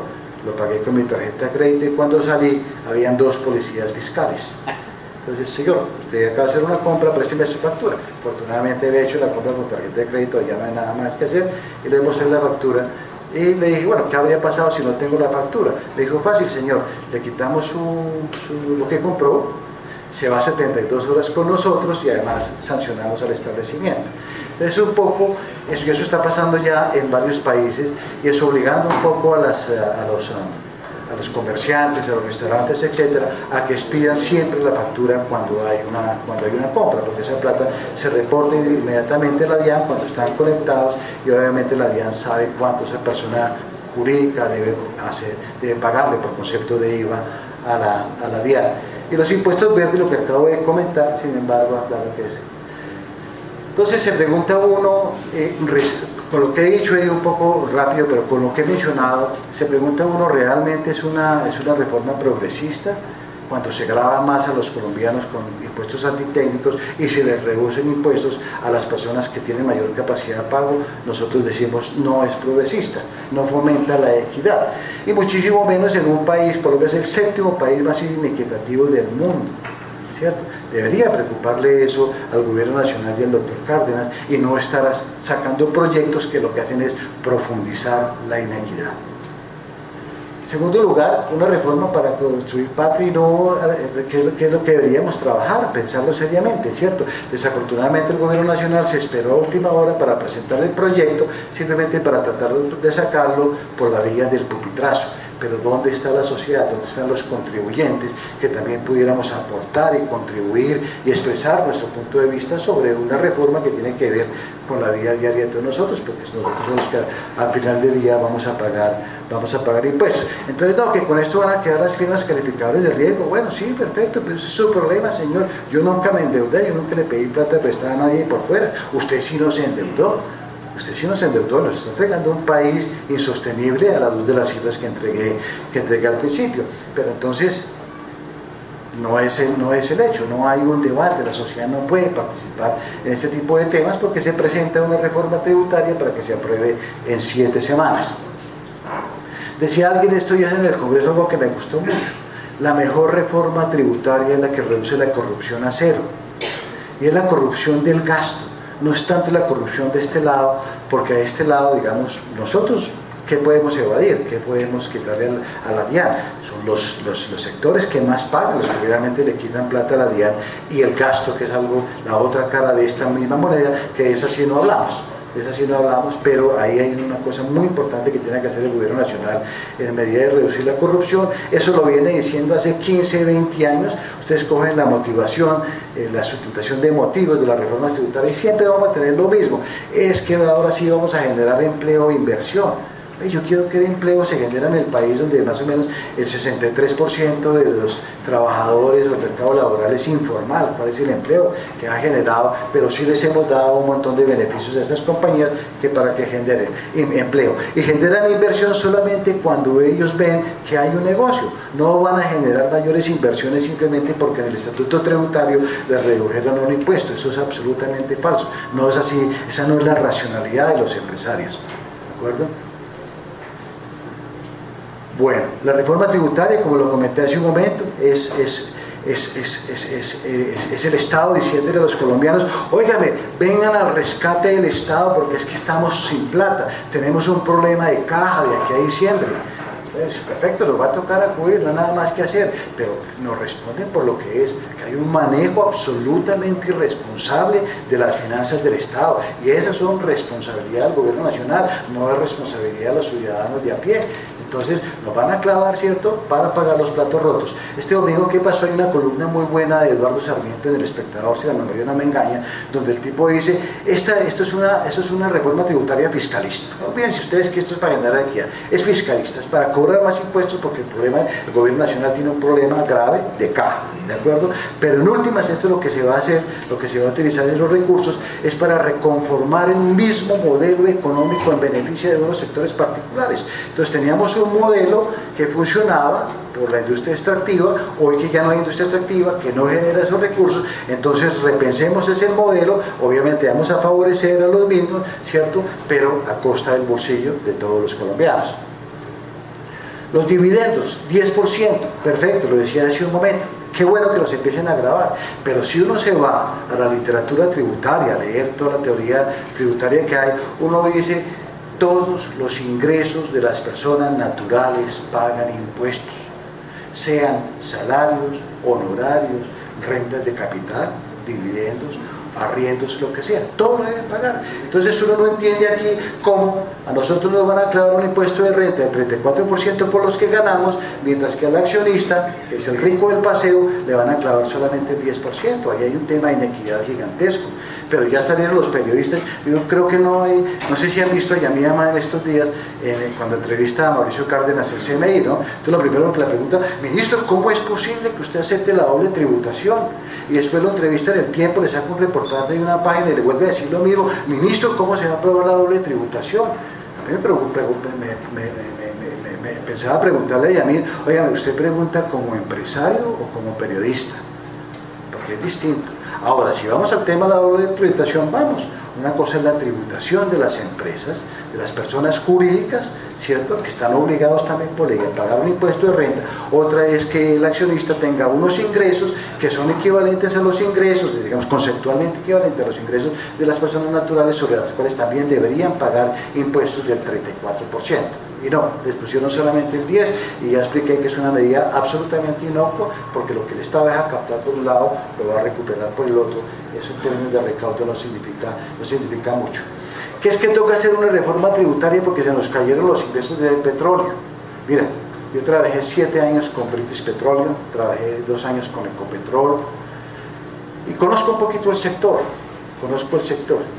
lo pagué con mi tarjeta de crédito y cuando salí habían 2 policías fiscales. Entonces, señor, usted acaba de hacer una compra, présteme su factura. Afortunadamente había hecho la compra con tarjeta de crédito, ya no hay nada más que hacer, y le mostré la factura. Y le dije, bueno, ¿qué habría pasado si no tengo la factura? Le dijo, fácil, señor, le quitamos lo que compró, se va 72 horas con nosotros y además sancionamos al establecimiento. Entonces, un poco, eso está pasando ya en varios países y es obligando un poco a los comerciantes, a los restaurantes, etcétera, a que expidan siempre la factura cuando hay una compra, porque esa plata se reporta inmediatamente a la DIAN cuando están conectados y obviamente la DIAN sabe cuánto esa persona jurídica debe pagarle por concepto de IVA a la DIAN. Y los impuestos verdes, lo que acabo de comentar, sin embargo, claro que es. Entonces se pregunta uno, con lo que he dicho he ido un poco rápido, pero con lo que he mencionado, se pregunta uno, ¿realmente es una reforma progresista? Cuando se grava más a los colombianos con impuestos antitécnicos y se les reducen impuestos a las personas que tienen mayor capacidad de pago, nosotros decimos no es progresista, no fomenta la equidad. Y muchísimo menos en un país, por lo menos el 7º país más inequitativo del mundo, ¿cierto? Debería preocuparle eso al gobierno nacional y al doctor Cárdenas y no estar sacando proyectos que lo que hacen es profundizar la inequidad. En segundo lugar, una reforma para construir patria y no, ¿qué es lo que deberíamos trabajar? Pensarlo seriamente, ¿cierto? Desafortunadamente el gobierno nacional se esperó a última hora para presentar el proyecto, simplemente para tratar de sacarlo por la vía del pupitrazo. Pero ¿dónde está la sociedad? ¿Dónde están los contribuyentes que también pudiéramos aportar y contribuir y expresar nuestro punto de vista sobre una reforma que tiene que ver con la vida diaria de todos nosotros? Porque nosotros somos los que al final del día vamos a pagar impuestos. Entonces, no, que con esto van a quedar las firmas calificadoras de riesgo. Bueno, sí, perfecto, pero ese es su problema, señor. Yo nunca me endeudé, yo nunca le pedí plata prestada a nadie por fuera. Usted sí no se endeudó. Usted sí nos endeudó, nos está entregando un país insostenible a la luz de las cifras que entregué al principio. Pero entonces, no es el hecho, no hay un debate, la sociedad no puede participar en este tipo de temas porque se presenta una reforma tributaria para que se apruebe en 7 semanas. Decía alguien estos días en el Congreso algo que me gustó mucho: la mejor reforma tributaria es la que reduce la corrupción a 0, y es la corrupción del gasto. No es tanto la corrupción de este lado, porque a este lado, digamos, nosotros, ¿qué podemos evadir? ¿Qué podemos quitarle a la DIAN? Son los sectores que más pagan, los que realmente le quitan plata a la DIAN, y el gasto, que es algo, la otra cara de esta misma moneda, que de esa sí no hablamos. De esa sí no hablamos, pero ahí hay una cosa muy importante que tiene que hacer el gobierno nacional en medida de reducir la corrupción. Eso lo viene diciendo hace 15, 20 años. Ustedes cogen la motivación, la sustentación de motivos de las reformas tributarias y siempre vamos a tener lo mismo. Es que ahora sí vamos a generar empleo e inversión. Yo quiero que el empleo se genere en el país donde más o menos el 63% de los trabajadores o el mercado laboral es informal. ¿Cuál es el empleo que ha generado? Pero sí les hemos dado un montón de beneficios a estas compañías que para que generen empleo. Y generan inversión solamente cuando ellos ven que hay un negocio. No van a generar mayores inversiones simplemente porque en el estatuto tributario les redujeron un impuesto. Eso es absolutamente falso. No es así, esa no es la racionalidad de los empresarios. ¿De acuerdo? Bueno, la reforma tributaria, como lo comenté hace un momento, es el Estado diciéndole a los colombianos: óigame, vengan al rescate del Estado porque es que estamos sin plata, tenemos un problema de caja de aquí a diciembre. Pues, perfecto, nos va a tocar acudir, no hay nada más que hacer, pero nos responden por lo que es, que hay un manejo absolutamente irresponsable de las finanzas del Estado, y esas son responsabilidad del gobierno nacional, no es responsabilidad de los ciudadanos de a pie. Entonces nos van a clavar, ¿cierto?, para pagar los platos rotos. Este domingo, ¿qué pasó? Hay una columna muy buena de Eduardo Sarmiento en El Espectador, si la memoria no me engaña, donde el tipo dice: esto es una reforma tributaria fiscalista. Olvídense ustedes que esto es para generar equidad. Es fiscalista, es para cobrar más impuestos porque el gobierno nacional tiene un problema grave de caja. ¿de acuerdo? Pero en últimas esto lo que se va a hacer, lo que se va a utilizar en los recursos es para reconformar el mismo modelo económico en beneficio de unos sectores particulares. Entonces teníamos un modelo que funcionaba por la industria extractiva, hoy que ya no hay industria extractiva, que no genera esos recursos, entonces repensemos ese modelo, obviamente vamos a favorecer a los mismos, ¿cierto? Pero a costa del bolsillo de todos los colombianos. Los dividendos, 10%, perfecto, lo decía hace un momento, qué bueno que los empiecen a grabar, pero si uno se va a la literatura tributaria, a leer toda la teoría tributaria que hay, uno dice, todos los ingresos de las personas naturales pagan impuestos, sean salarios, honorarios, rentas de capital, dividendos, arriendos, lo que sea, todo lo deben pagar. Entonces uno no entiende aquí cómo a nosotros nos van a clavar un impuesto de renta del 34% por los que ganamos, mientras que al accionista, que es el rico del paseo, le van a clavar solamente el 10%. Ahí hay un tema de inequidad gigantesco. Pero ya salieron los periodistas, yo creo que no hay, no sé si han visto a Yamiyama en estos días, cuando entrevista a Mauricio Cárdenas, el CMI, ¿no? Entonces lo primero que le pregunta, ministro, ¿cómo es posible que usted acepte la doble tributación? Y después lo entrevista en El Tiempo, le saca un reportaje de una página y le vuelve a decir lo mismo, ministro, ¿cómo se va a aprobar la doble tributación? A mí me pensaba preguntarle a Yamil, oiga, ¿usted pregunta como empresario o como periodista? Porque es distinto. Ahora, si vamos al tema de la doble tributación, vamos. Una cosa es la tributación de las empresas, de las personas jurídicas, ¿cierto?, que están obligados también por ley a pagar un impuesto de renta. Otra es que el accionista tenga unos ingresos que son equivalentes a los ingresos, digamos, conceptualmente equivalentes a los ingresos de las personas naturales, sobre las cuales también deberían pagar impuestos del 34%. Y no, les pusieron solamente el 10%, y ya expliqué que es una medida absolutamente inocua, porque lo que el Estado deja captar por un lado, lo va a recuperar por el otro. Eso en términos de recaudo no significa mucho. ¿Qué es que toca hacer una reforma tributaria? Porque se nos cayeron los ingresos del petróleo. Mira, yo trabajé 7 años con British Petroleum, trabajé 2 años con Ecopetrol, y conozco un poquito el sector,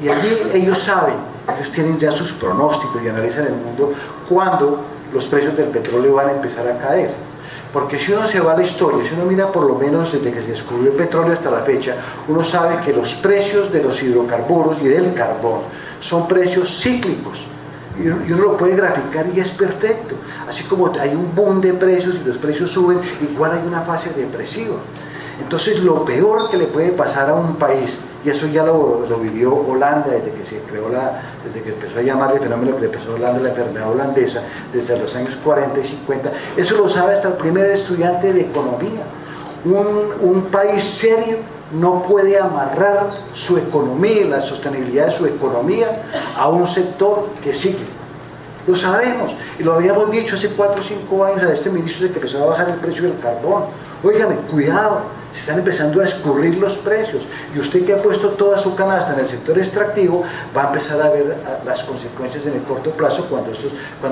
y allí ellos saben, ellos tienen ya sus pronósticos y analizan el mundo cuándo los precios del petróleo van a empezar a caer. Porque si uno se va a la historia, si uno mira por lo menos desde que se descubrió el petróleo hasta la fecha, uno sabe que los precios de los hidrocarburos y del carbón son precios cíclicos. Y uno lo puede graficar y es perfecto. Así como hay un boom de precios y los precios suben, igual hay una fase depresiva. Entonces lo peor que le puede pasar a un país, y eso ya lo vivió Holanda desde que se creó desde que empezó a llamar el fenómeno que le empezó a Holanda, la enfermedad holandesa, desde los años 40 y 50, eso lo sabe hasta el primer estudiante de economía. Un país serio no puede amarrar su economía y la sostenibilidad de su economía a un sector que es cíclico. Lo sabemos, y lo habíamos dicho hace 4 o 5 años a este ministro de que empezó a bajar el precio del carbón. Óigame, cuidado, se están empezando a escurrir los precios, y usted que ha puesto toda su canasta en el sector extractivo va a empezar a ver las consecuencias en el corto plazo cuando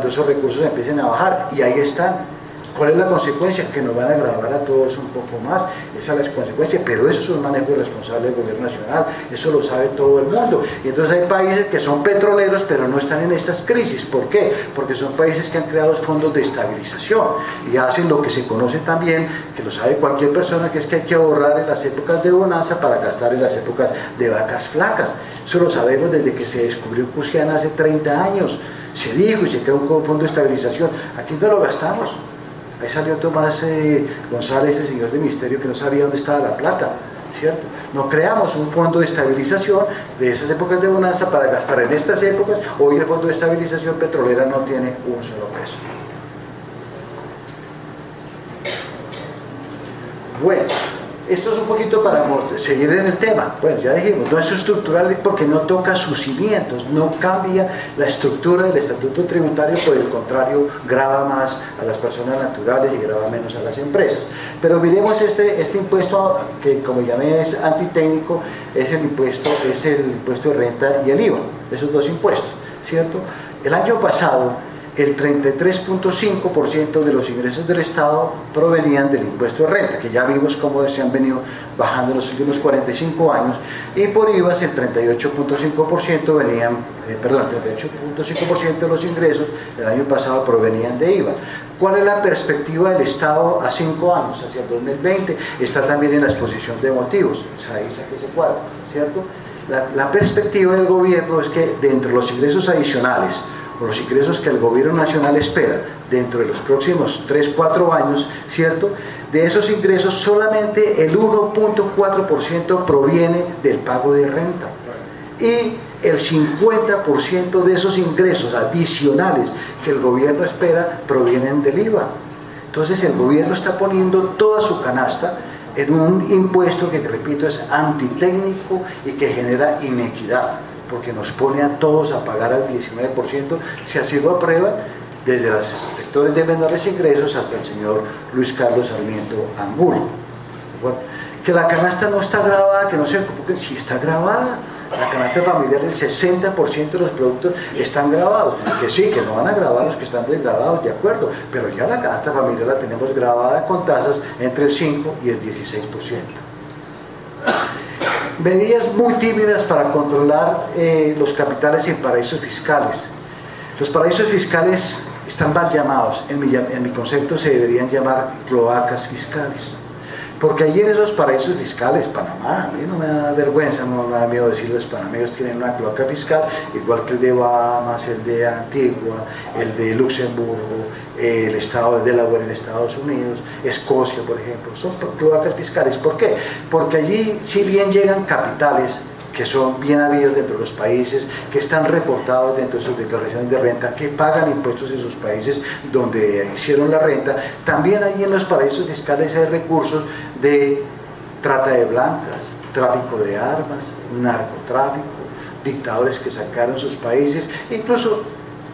esos recursos empiecen a bajar, y ahí están. ¿Cuál es la consecuencia? Que nos van a gravar a todos un poco más. Esa es la consecuencia, pero eso es un manejo responsable del gobierno nacional, eso lo sabe todo el mundo. Y entonces hay países que son petroleros pero no están en estas crisis. ¿Por qué? Porque son países que han creado fondos de estabilización y hacen lo que se conoce también, que lo sabe cualquier persona, que es que hay que ahorrar en las épocas de bonanza para gastar en las épocas de vacas flacas. Eso lo sabemos desde que se descubrió Cusiana hace 30 años. Se dijo y se creó un fondo de estabilización. Aquí no lo gastamos. Ahí salió Tomás González, el señor de misterio, que no sabía dónde estaba la plata, ¿cierto? No creamos un fondo de estabilización de esas épocas de bonanza para gastar en estas épocas. Hoy el fondo de estabilización petrolera no tiene un solo peso. Bueno, esto es un poquito para seguir en el tema. Bueno, ya dijimos, no es estructural porque no toca sus cimientos, no cambia la estructura del estatuto tributario, por el contrario, grava más a las personas naturales y grava menos a las empresas. Pero miremos este impuesto, que como llamé es antitécnico, es el impuesto de renta y el IVA, esos dos impuestos, ¿cierto? El año pasado, el 33.5% de los ingresos del Estado provenían del impuesto de renta, que ya vimos cómo se han venido bajando en los últimos 45 años, y por IVA el 38.5% el 38.5% de los ingresos del año pasado provenían de IVA. ¿Cuál es la perspectiva del Estado a 5 años, hacia el 2020? Está también en la exposición de motivos, ahí saqué ese cuadro, ¿cierto? La perspectiva del gobierno es que dentro de los ingresos adicionales, o los ingresos que el gobierno nacional espera dentro de los próximos 3-4 años, ¿cierto? De esos ingresos solamente el 1.4% proviene del pago de renta. Y el 50% de esos ingresos adicionales que el gobierno espera provienen del IVA. Entonces el gobierno está poniendo toda su canasta en un impuesto que, repito, es antitécnico y que genera inequidad, porque nos pone a todos a pagar al 19%, si así lo aprueban, desde los sectores de menores ingresos hasta el señor Luis Carlos Sarmiento Angulo. Bueno, que la canasta no está grabada, que no se preocupen, si está grabada. La canasta familiar, el 60% de los productos están grabados, que sí, que no van a grabar los que están desgrabados, de acuerdo, pero ya la canasta familiar la tenemos grabada con tasas entre el 5 y el 16%. Medidas muy tímidas para controlar los capitales en paraísos fiscales. Los paraísos fiscales están mal llamados, en mi concepto se deberían llamar cloacas fiscales. Porque allí en esos paraísos fiscales, Panamá, a mí no me da vergüenza, no me da miedo decir, los panameños tienen una cloaca fiscal, igual que el de Bahamas, el de Antigua, el de Luxemburgo, el estado de Delaware en Estados Unidos, Escocia, por ejemplo, son cloacas fiscales. ¿Por qué? Porque allí, si bien llegan capitales que son bien habidos dentro de los países, que están reportados dentro de sus declaraciones de renta, que pagan impuestos en sus países donde hicieron la renta, también ahí en los paraísos fiscales hay recursos de trata de blancas, tráfico de armas, narcotráfico, dictadores que sacaron sus países, incluso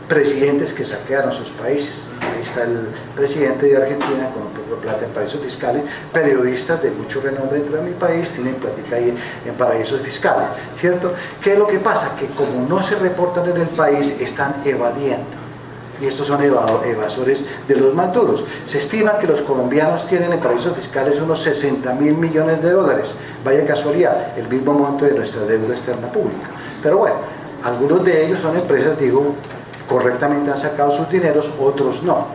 presidentes que saquearon sus países. Ahí está el presidente de Argentina con un poco de plata en paraísos fiscales, periodistas de mucho renombre dentro de mi país tienen plática ahí en paraísos fiscales, ¿cierto? ¿Qué es lo que pasa? Que como no se reportan en el país, están evadiendo. Y estos son evasores de los más duros. Se estima que los colombianos tienen en paraísos fiscales unos 60.000 millones de dólares. Vaya casualidad, el mismo monto de nuestra deuda externa pública. Pero bueno, algunos de ellos son empresas, digo, correctamente han sacado sus dineros, otros no.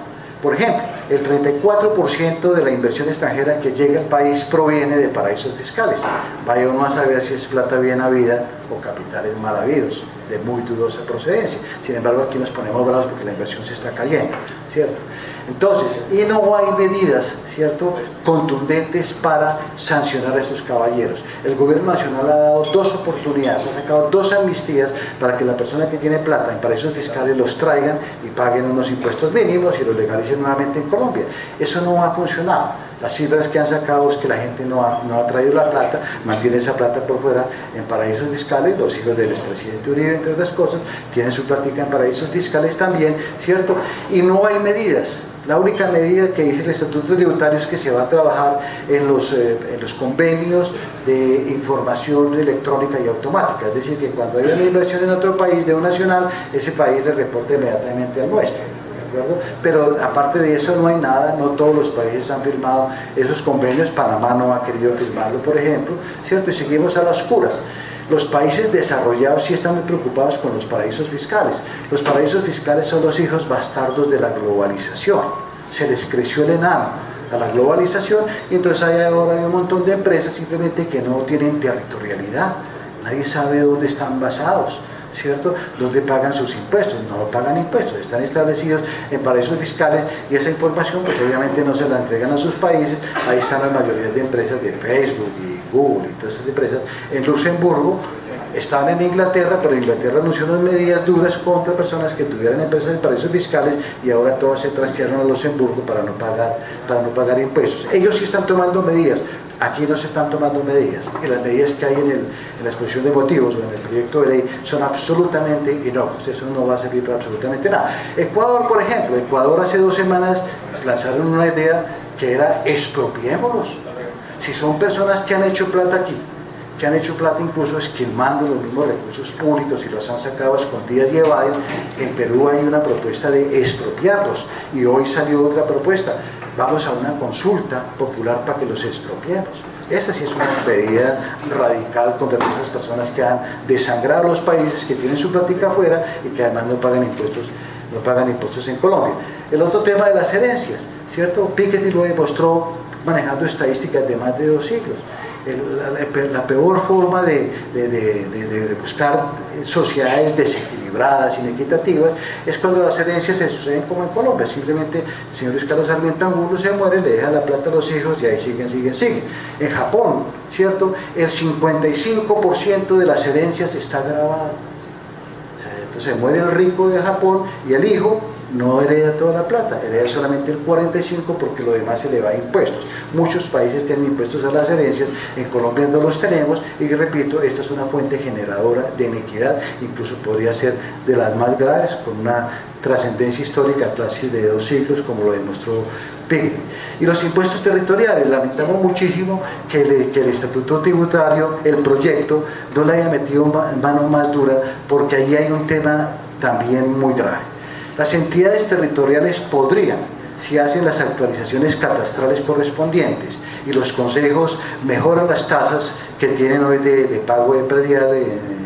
Por ejemplo, el 34% de la inversión extranjera que llega al país proviene de paraísos fiscales. Vaya uno a saber si es plata bien habida o capitales mal habidos, de muy dudosa procedencia. Sin embargo, aquí nos ponemos bravos porque la inversión se está cayendo, ¿cierto? Entonces, y no hay medidas, ¿cierto?, contundentes para sancionar a estos caballeros. El gobierno nacional ha dado 2 oportunidades, ha sacado 2 amnistías para que la persona que tiene plata en paraísos fiscales los traigan y paguen unos impuestos mínimos y los legalicen nuevamente en Colombia. Eso no ha funcionado. Las cifras que han sacado es que la gente no ha traído la plata, mantiene esa plata por fuera en paraísos fiscales. Los hijos del expresidente Uribe, entre otras cosas, tienen su plática en paraísos fiscales también, ¿cierto? Y no hay medidas. La única medida que dice el Estatuto Tributario es que se va a trabajar en los convenios de información electrónica y automática, es decir, que cuando hay una inversión en otro país de un nacional, ese país le reporta inmediatamente al nuestro, ¿de acuerdo? Pero aparte de eso no hay nada, no todos los países han firmado esos convenios, Panamá no ha querido firmarlo, por ejemplo, ¿cierto? Y seguimos a las curas. Los países desarrollados sí están muy preocupados con los paraísos fiscales. Los paraísos fiscales son los hijos bastardos de la globalización. Se les creció el enano a la globalización y entonces ahora hay un montón de empresas simplemente que no tienen territorialidad. Nadie sabe dónde están basados, ¿cierto? ¿Dónde pagan sus impuestos? No pagan impuestos, están establecidos en paraísos fiscales y esa información pues obviamente no se la entregan a sus países. Ahí están la mayoría de empresas de Facebook y Google y todas esas empresas. En Luxemburgo estaban en Inglaterra, pero Inglaterra anunció unas medidas duras contra personas que tuvieran empresas en paraísos fiscales y ahora todas se trastearon a Luxemburgo para no pagar impuestos. Ellos sí están tomando medidas. Aquí no se están tomando medidas, y las medidas que hay en la exposición de motivos o en el proyecto de ley son absolutamente inocuas, eso no va a servir para absolutamente nada. Ecuador, por ejemplo, Ecuador hace 2 semanas lanzaron una idea que era expropiémoslos. Si son personas que han hecho plata aquí, que han hecho plata incluso esquilmando los mismos recursos públicos y los han sacado escondidas y evadido, en Perú hay una propuesta de expropiarlos y hoy salió otra propuesta. Vamos a una consulta popular para que los expropiemos. Esa sí es una medida radical contra todas esas personas que han desangrado los países, que tienen su plática afuera y que además no pagan impuestos en Colombia. El otro tema de las herencias, ¿cierto? Piketty lo demostró manejando estadísticas de más de 2 siglos. La peor forma de buscar sociedades desequilibradas, inequitativas, es cuando las herencias se suceden como en Colombia. Simplemente el señor Luis Carlos Sarmiento Angulo se muere, le deja la plata a los hijos y ahí siguen. En Japón, ¿cierto? El 55% de las herencias está grabado. Entonces muere el rico de Japón y el hijo no hereda toda la plata, hereda solamente el 45% porque lo demás se le va a impuestos. Muchos países tienen impuestos a las herencias, en Colombia no los tenemos y repito, esta es una fuente generadora de inequidad, incluso podría ser de las más graves, con una trascendencia histórica casi de 2 siglos, como lo demostró Piketty. Y los impuestos territoriales, lamentamos muchísimo que el estatuto tributario, el proyecto, no le haya metido mano más dura, porque ahí hay un tema también muy grave. Las entidades territoriales podrían, si hacen las actualizaciones catastrales correspondientes y los consejos mejoran las tasas que tienen hoy de pago de predial,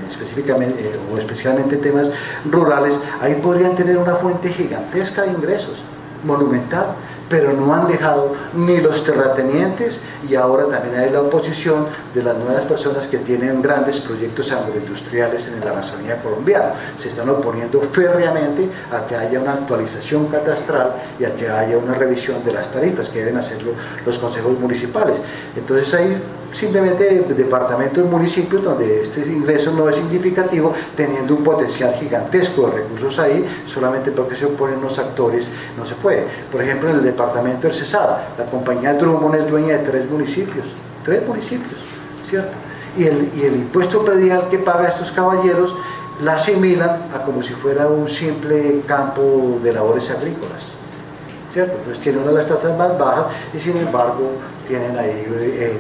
específicamente o especialmente temas rurales, ahí podrían tener una fuente gigantesca de ingresos, monumental, pero no han dejado ni los terratenientes, y ahora también hay la oposición de las nuevas personas que tienen grandes proyectos agroindustriales en la Amazonía colombiana. Se están oponiendo férreamente a que haya una actualización catastral y a que haya una revisión de las tarifas que deben hacerlo los consejos municipales. Entonces hay simplemente departamentos y municipios donde este ingreso no es significativo, teniendo un potencial gigantesco de recursos ahí, solamente porque se oponen los actores no se puede. Por ejemplo, en el departamento del Cesar, la compañía Drummond es dueña de 3 municipios, ¿cierto? Y el impuesto predial que paga estos caballeros la asimilan a como si fuera un simple campo de labores agrícolas, ¿cierto? Entonces tiene una de las tasas más bajas y sin embargo tienen ahí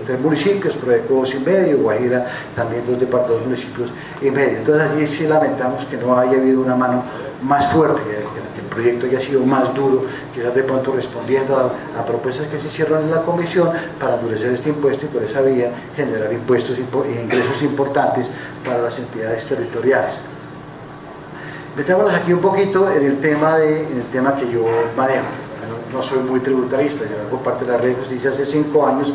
3 municipios, Prodeco 2,5, Guajira también 2 municipios y medio. Entonces allí sí lamentamos que no haya habido una mano más fuerte, que el proyecto haya sido más duro, quizás de pronto respondiendo a propuestas que se hicieron en la comisión para endurecer este impuesto y por esa vía generar impuestos e ingresos importantes para las entidades territoriales. Metámonos aquí un poquito en el tema que yo manejo. No soy muy tributarista, yo hago parte de la Red de Justicia hace 5 años,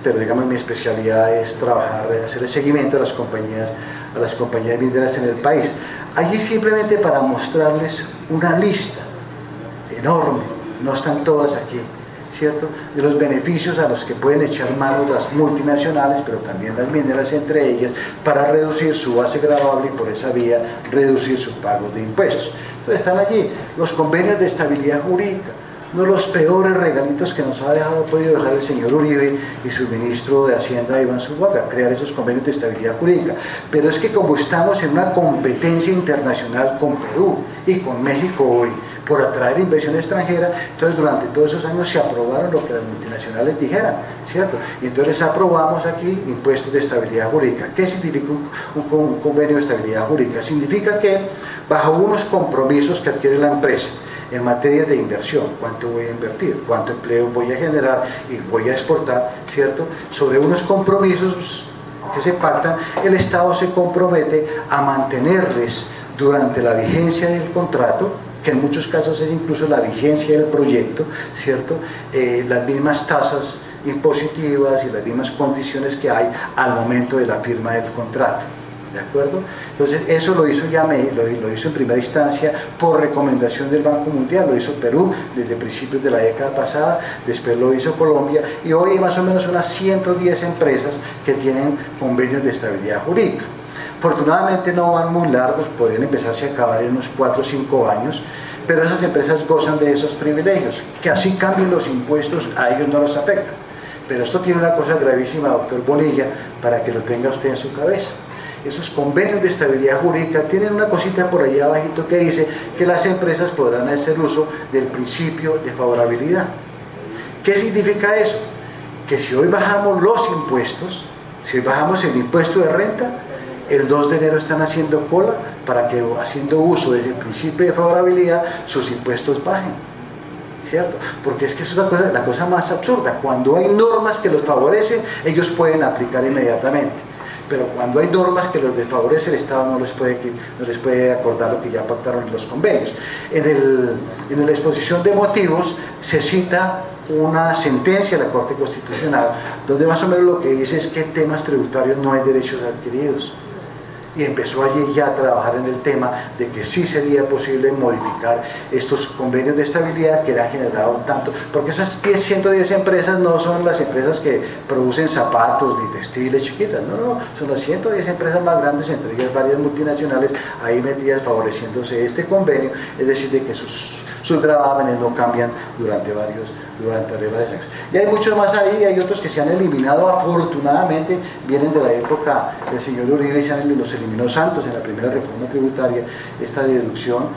pero digamos mi especialidad es trabajar, hacer el seguimiento a las compañías mineras en el país. Allí simplemente para mostrarles una lista enorme, no están todas aquí, ¿cierto?, de los beneficios a los que pueden echar mano las multinacionales, pero también las mineras entre ellas, para reducir su base gravable y por esa vía reducir su pago de impuestos. Entonces están allí los convenios de estabilidad jurídica, uno de los peores regalitos que nos ha podido dejar el señor Uribe y su ministro de Hacienda, Iván Zuluaga, crear esos convenios de estabilidad jurídica. Pero es que como estamos en una competencia internacional con Perú y con México hoy, por atraer inversión extranjera, entonces durante todos esos años se aprobaron lo que las multinacionales dijeran, ¿cierto? Y entonces aprobamos aquí impuestos de estabilidad jurídica. ¿Qué significa un convenio de estabilidad jurídica? Significa que bajo unos compromisos que adquiere la empresa, en materia de inversión, cuánto voy a invertir, cuánto empleo voy a generar y voy a exportar, ¿cierto? Sobre unos compromisos que se pactan, el Estado se compromete a mantenerles durante la vigencia del contrato, que en muchos casos es incluso la vigencia del proyecto, ¿cierto?, las mismas tasas impositivas y las mismas condiciones que hay al momento de la firma del contrato. ¿De acuerdo? Entonces eso lo hizo lo hizo en primera instancia por recomendación del Banco Mundial, lo hizo Perú desde principios de la década pasada, después lo hizo Colombia y hoy hay más o menos unas 110 empresas que tienen convenios de estabilidad jurídica. Afortunadamente no van muy largos, podrían empezarse a acabar en unos 4 o 5 años, pero esas empresas gozan de esos privilegios, que así cambien los impuestos a ellos no los afecta. Pero esto tiene una cosa gravísima, doctor Bonilla, para que lo tenga usted en su cabeza. Esos convenios de estabilidad jurídica tienen una cosita por allá abajito que dice que las empresas podrán hacer uso del principio de favorabilidad. ¿Qué significa eso? Que si hoy bajamos los impuestos, si hoy bajamos el impuesto de renta, el 2 de enero están haciendo cola para que, haciendo uso del principio de favorabilidad, sus impuestos bajen, ¿cierto? Porque es que eso es la cosa más absurda. Cuando hay normas que los favorecen, ellos pueden aplicar inmediatamente. pero cuando hay normas que los desfavorecen, el Estado no les puede acordar lo que ya pactaron en los convenios. En la exposición de motivos se cita una sentencia de la Corte Constitucional, donde más o menos lo que dice es que en temas tributarios no hay derechos adquiridos. Y empezó allí ya a trabajar en el tema de que sí sería posible modificar estos convenios de estabilidad que le han generado tanto, porque esas 110 empresas no son las empresas que producen zapatos ni textiles chiquitas, no, son las 110 empresas más grandes, entre ellas varias multinacionales, ahí metidas favoreciéndose este convenio, es decir, de que sus gravámenes no cambian durante varios años. Y hay muchos más ahí, hay otros que se han eliminado, afortunadamente vienen de la época del señor Uribe y los eliminó Santos en la primera reforma tributaria, esta deducción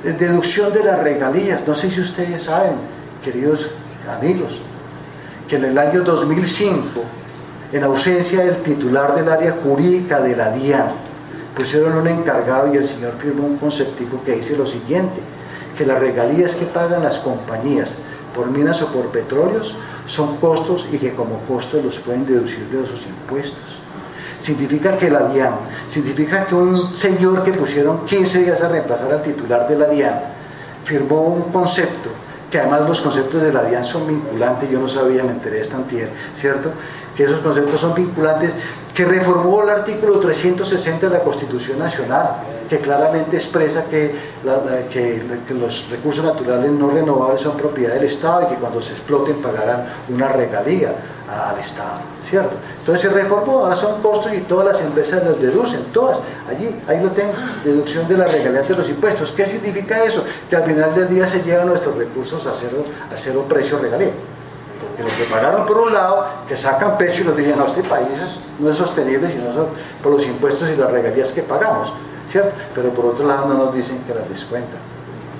de las regalías. No sé si ustedes saben, queridos amigos, que en el año 2005, en ausencia del titular del área jurídica de la DIAN, pusieron un encargado y el señor firmó un conceptico que dice lo siguiente, que las regalías que pagan las compañías por minas o por petróleos son costos y que como costos los pueden deducir de sus impuestos. Significa que la DIAN, significa que un señor que pusieron 15 días a reemplazar al titular de la DIAN firmó un concepto, que además los conceptos de la DIAN son vinculantes, yo no sabía, me enteré esta antier, ¿cierto? Que esos conceptos son vinculantes, que reformó el artículo 360 de la Constitución Nacional, que claramente expresa que los recursos naturales no renovables son propiedad del Estado y que cuando se exploten pagarán una regalía al Estado, ¿cierto? Entonces se reformó, ahora son costos y todas las empresas los deducen, todas, ahí lo tengo, deducción de la regalía de los impuestos. ¿Qué significa eso? Que al final del día se llevan nuestros recursos a cero precio regalía. Porque los que pagaron por un lado, que sacan pecho y nos dicen, no, este país no es sostenible sino por los impuestos y las regalías que pagamos, ¿cierto? Pero por otro lado no nos dicen que las descuentan,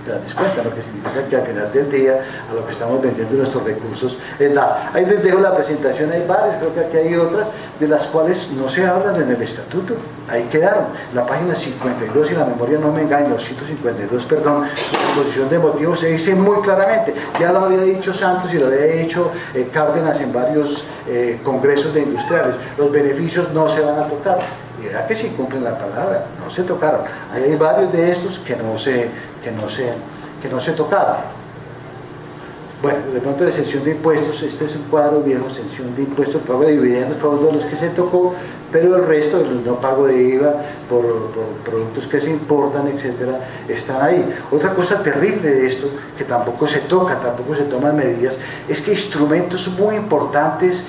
lo que significa que al final del día a lo que estamos vendiendo nuestros recursos es nada. Ahí les dejo la presentación, hay varias, creo que aquí hay otras, de las cuales no se hablan en el estatuto, ahí quedaron, la página 52, si la memoria no me engaña, 152, perdón, la exposición de motivos se dice muy claramente, ya lo había dicho Santos y lo había dicho Cárdenas en varios congresos de industriales, los beneficios no se van a tocar, y era que sí cumplen la palabra, no se tocaron, hay varios de estos que no se tocaron. Bueno, de pronto la exención de impuestos, este es un cuadro viejo, exención de impuestos, pago de dividendos, pago de los que se tocó, pero el resto, el no pago de IVA por productos que se importan, etcétera, están ahí. Otra cosa terrible de esto, que tampoco se toca, tampoco se toman medidas, es que instrumentos muy importantes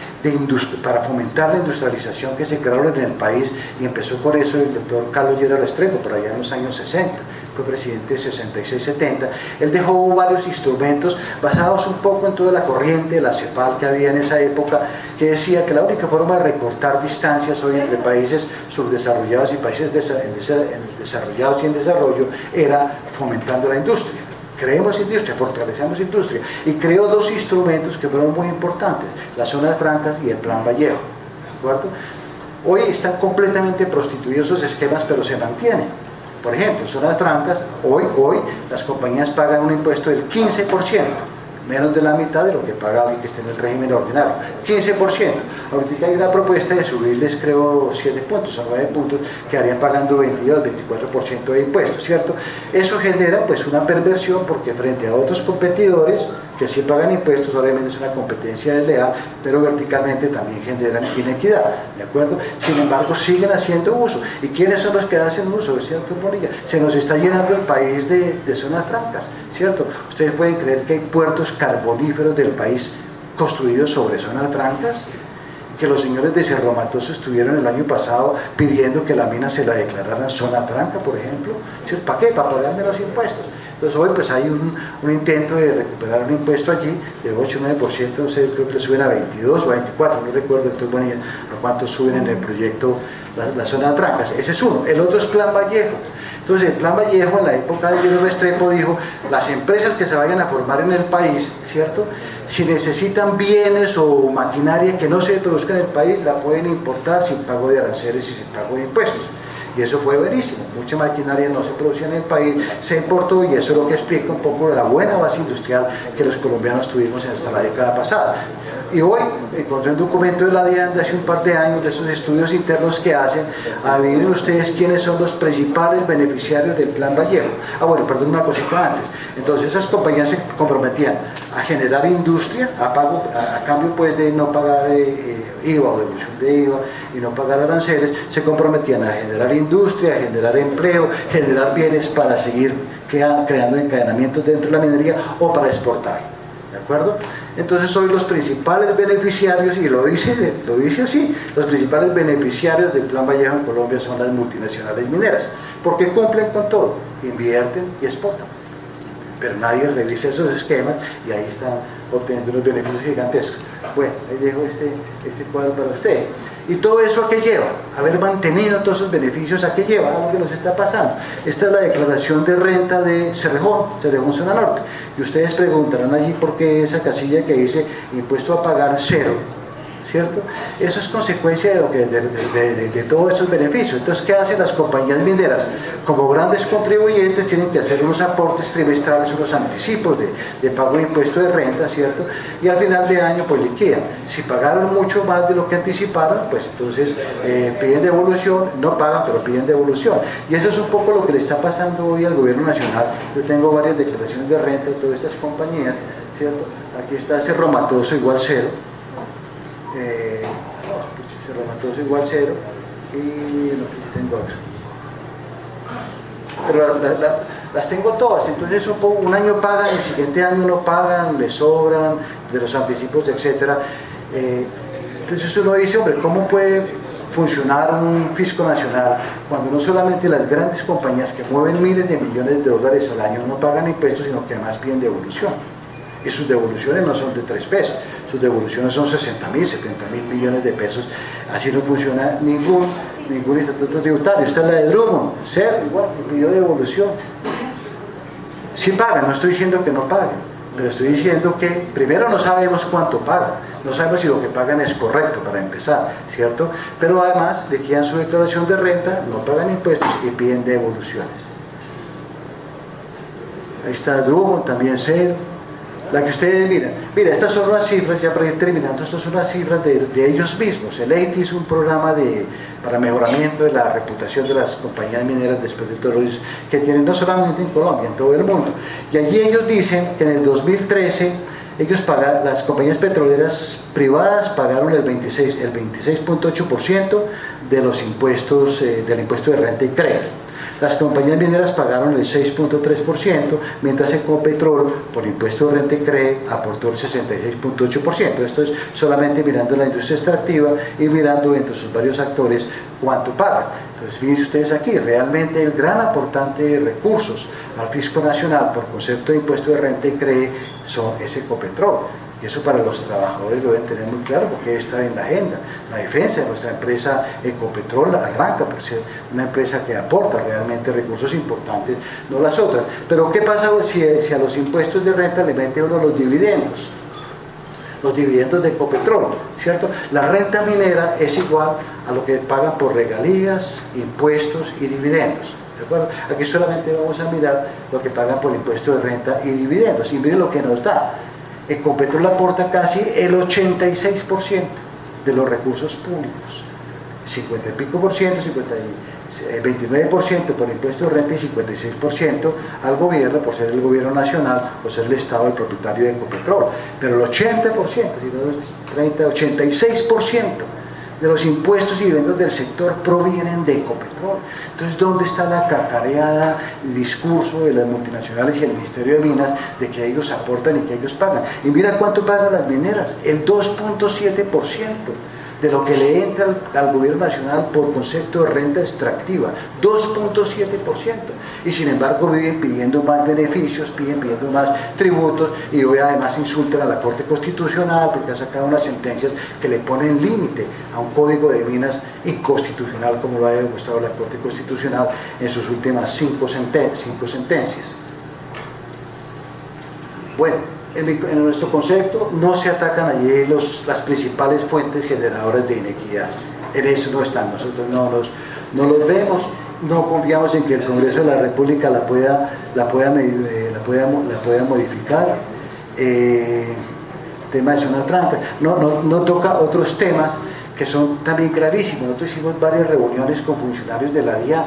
para fomentar la industrialización que se crearon en el país, y empezó por eso el doctor Carlos Lleras Restrepo, por allá en los años 60, fue presidente de 66-70, él dejó varios instrumentos basados un poco en toda la corriente de la CEPAL que había en esa época, que decía que la única forma de recortar distancias hoy entre países subdesarrollados y países desarrollados y en desarrollo era fomentando la industria. Creemos industria, fortalecemos industria, y creó dos instrumentos que fueron muy importantes, la zona de francas y el Plan Vallejo, ¿de acuerdo? Hoy están completamente prostituidos esos esquemas, pero se mantienen. Por ejemplo, zonas francas, hoy las compañías pagan un impuesto del 15%, menos de la mitad de lo que paga alguien que esté en el régimen ordinario, 15%. Ahorita hay una propuesta de subirles, creo, 7 puntos o 9 puntos, que harían pagando 22, 24% de impuestos, ¿cierto? Eso genera pues una perversión, porque frente a otros competidores que sí pagan impuestos, obviamente es una competencia desleal, pero verticalmente también generan inequidad, ¿de acuerdo? Sin embargo, siguen haciendo uso. ¿Y quiénes son los que hacen uso? ¿Cierto, Bonilla? Se nos está llenando el país de zonas francas, ¿cierto? Ustedes pueden creer que hay puertos carboníferos del país construidos sobre zonas francas, que los señores de Cerro Matoso estuvieron el año pasado pidiendo que la mina se la declararan zona franca, por ejemplo. ¿Para qué? Para pagar menos impuestos. Entonces hoy pues hay un intento de recuperar un impuesto allí de 8 o 9%, no sé, creo que le suben a 22 o a 24, no recuerdo entonces, bueno, a cuánto suben en el proyecto la zona de francas. Ese es uno. El otro es Plan Vallejo. Entonces el Plan Vallejo en la época de Lleras Restrepo dijo, las empresas que se vayan a formar en el país, ¿cierto?, si necesitan bienes o maquinaria que no se produzca en el país, la pueden importar sin pago de aranceles y sin pago de impuestos. Y eso fue verísimo, mucha maquinaria no se producía en el país, se importó, y eso es lo que explica un poco la buena base industrial que los colombianos tuvimos hasta la década pasada. Y hoy encontré un documento de la DIAN de hace un par de años, de esos estudios internos que hacen, adivinen ustedes quiénes son los principales beneficiarios del Plan Vallejo. Bueno, perdón, una cosita antes. Entonces esas compañías se comprometían a generar industria, a cambio pues de no pagar IVA o devolución de IVA y no pagar aranceles, se comprometían a generar industria, a generar empleo, generar bienes para seguir creando encadenamientos dentro de la minería o para exportar. ¿De acuerdo? Entonces hoy los principales beneficiarios, y lo dice así, los principales beneficiarios del Plan Vallejo en Colombia son las multinacionales mineras, porque cumplen con todo, invierten y exportan. Pero nadie revisa esos esquemas y ahí están obteniendo unos beneficios gigantescos. Bueno, ahí dejo este cuadro para ustedes. ¿Y todo eso a qué lleva? Haber mantenido todos esos beneficios, ¿a qué lleva? A lo que nos está pasando. Esta es la declaración de renta de Cerrejón, Zona Norte. Y ustedes preguntarán allí por qué esa casilla que dice impuesto a pagar cero, ¿cierto? Eso es consecuencia de todos esos beneficios. Entonces, ¿qué hacen las compañías mineras? Como grandes contribuyentes tienen que hacer unos aportes trimestrales, unos anticipos de pago de impuesto de renta, ¿cierto? Y al final de año pues liquidan. Si pagaron mucho más de lo que anticiparon, pues entonces piden devolución, no pagan pero piden devolución. Y eso es un poco lo que le está pasando hoy al gobierno nacional. Yo tengo varias declaraciones de renta de todas estas compañías, ¿cierto? Aquí está Cerro Matoso igual cero. Cerro Matoso igual cero y no, tengo otro, pero las tengo todas. Entonces un año pagan, el siguiente año no pagan, les sobran de los anticipos, etcétera. Entonces uno dice, hombre, ¿cómo puede funcionar un fisco nacional cuando no solamente las grandes compañías que mueven miles de millones de dólares al año no pagan impuestos, sino que además piden devolución? Y sus devoluciones no son de 3 pesos, sus devoluciones son 60.000, 70.000 millones de pesos. Así no funciona ningún instituto tributario. Esta es la de Drummond, cero, igual, pidió devolución. Sí pagan, no estoy diciendo que no paguen, pero estoy diciendo que primero no sabemos cuánto pagan, no sabemos si lo que pagan es correcto para empezar, ¿cierto? Pero además liquidan su declaración de renta, no pagan impuestos y piden devoluciones. Ahí está Drummond, también cero. La que ustedes miran, mira, estas son las cifras, ya para ir terminando, estas son las cifras de ellos mismos. El EITI es un programa para mejoramiento de la reputación de las compañías mineras después de todos los que tienen, no solamente en Colombia, en todo el mundo. Y allí ellos dicen que en el 2013 las compañías petroleras privadas pagaron el 26.8% de los impuestos, del impuesto de renta y crédito. Las compañías mineras pagaron el 6.3%, mientras Ecopetrol, por impuesto de renta y crédito, aportó el 66.8%. Esto es solamente mirando la industria extractiva y mirando entre sus varios actores cuánto pagan. Entonces, fíjense ustedes aquí, realmente el gran aportante de recursos al fisco nacional por concepto de impuesto de renta y crédito es Ecopetrol. Y eso para los trabajadores lo deben tener muy claro porque está en la agenda. La defensa de nuestra empresa Ecopetrol arranca por ser una empresa que aporta realmente recursos importantes, no las otras. Pero ¿qué pasa si a los impuestos de renta le mete uno los dividendos? Los dividendos de Ecopetrol, ¿cierto? La renta minera es igual a lo que pagan por regalías, impuestos y dividendos. ¿De acuerdo? Aquí solamente vamos a mirar lo que pagan por impuesto de renta y dividendos. Y miren lo que nos da. Ecopetrol aporta casi el 86% de los recursos públicos, 50 y pico por ciento, 29% por impuesto de renta y 56% al gobierno por ser el gobierno nacional o ser el Estado el propietario de Ecopetrol. Pero el 80%, 86% de los impuestos y dividendos del sector provienen de Ecopetrol. Entonces, ¿dónde está la cacareada discurso de las multinacionales y el Ministerio de Minas de que ellos aportan y que ellos pagan? Y mira cuánto pagan las mineras, el 2.7% de lo que le entra al gobierno nacional por concepto de renta extractiva, 2.7%. Y sin embargo viven pidiendo más beneficios, pidiendo más tributos y hoy además insultan a la Corte Constitucional porque ha sacado unas sentencias que le ponen límite a un código de minas inconstitucional como lo ha demostrado la Corte Constitucional en sus últimas 5 sentencias. Bueno, en nuestro concepto no se atacan allí las principales fuentes generadoras de inequidad. En eso no están, nosotros no los vemos, no confiamos en que el Congreso de la República la pueda modificar. tema de zona franca, no toca otros temas que son también gravísimos. Nosotros hicimos varias reuniones con funcionarios de la DIAN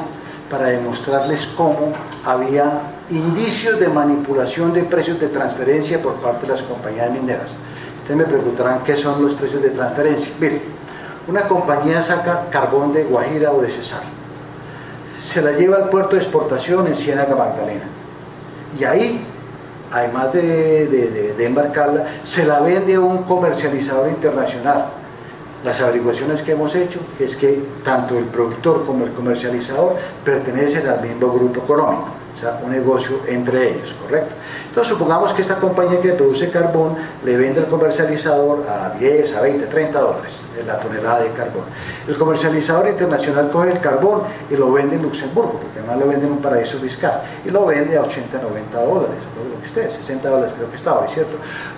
para demostrarles cómo había indicios de manipulación de precios de transferencia por parte de las compañías mineras. Ustedes me preguntarán qué son los precios de transferencia. Miren, una compañía saca carbón de Guajira o de Cesar, se la lleva al puerto de exportación en Ciénaga Magdalena, y ahí, además de embarcarla, se la vende a un comercializador internacional. Las averiguaciones que hemos hecho es que tanto el productor como el comercializador pertenecen al mismo grupo económico, o sea, un negocio entre ellos, ¿correcto? Entonces supongamos que esta compañía que produce carbón le vende al comercializador a 10, a 20, 30 dólares la tonelada de carbón. El comercializador internacional coge el carbón y lo vende en Luxemburgo, porque además lo vende en un paraíso fiscal, y lo vende a 80, 90 dólares, lo que esté, 60 dólares creo que estaba, ¿cierto?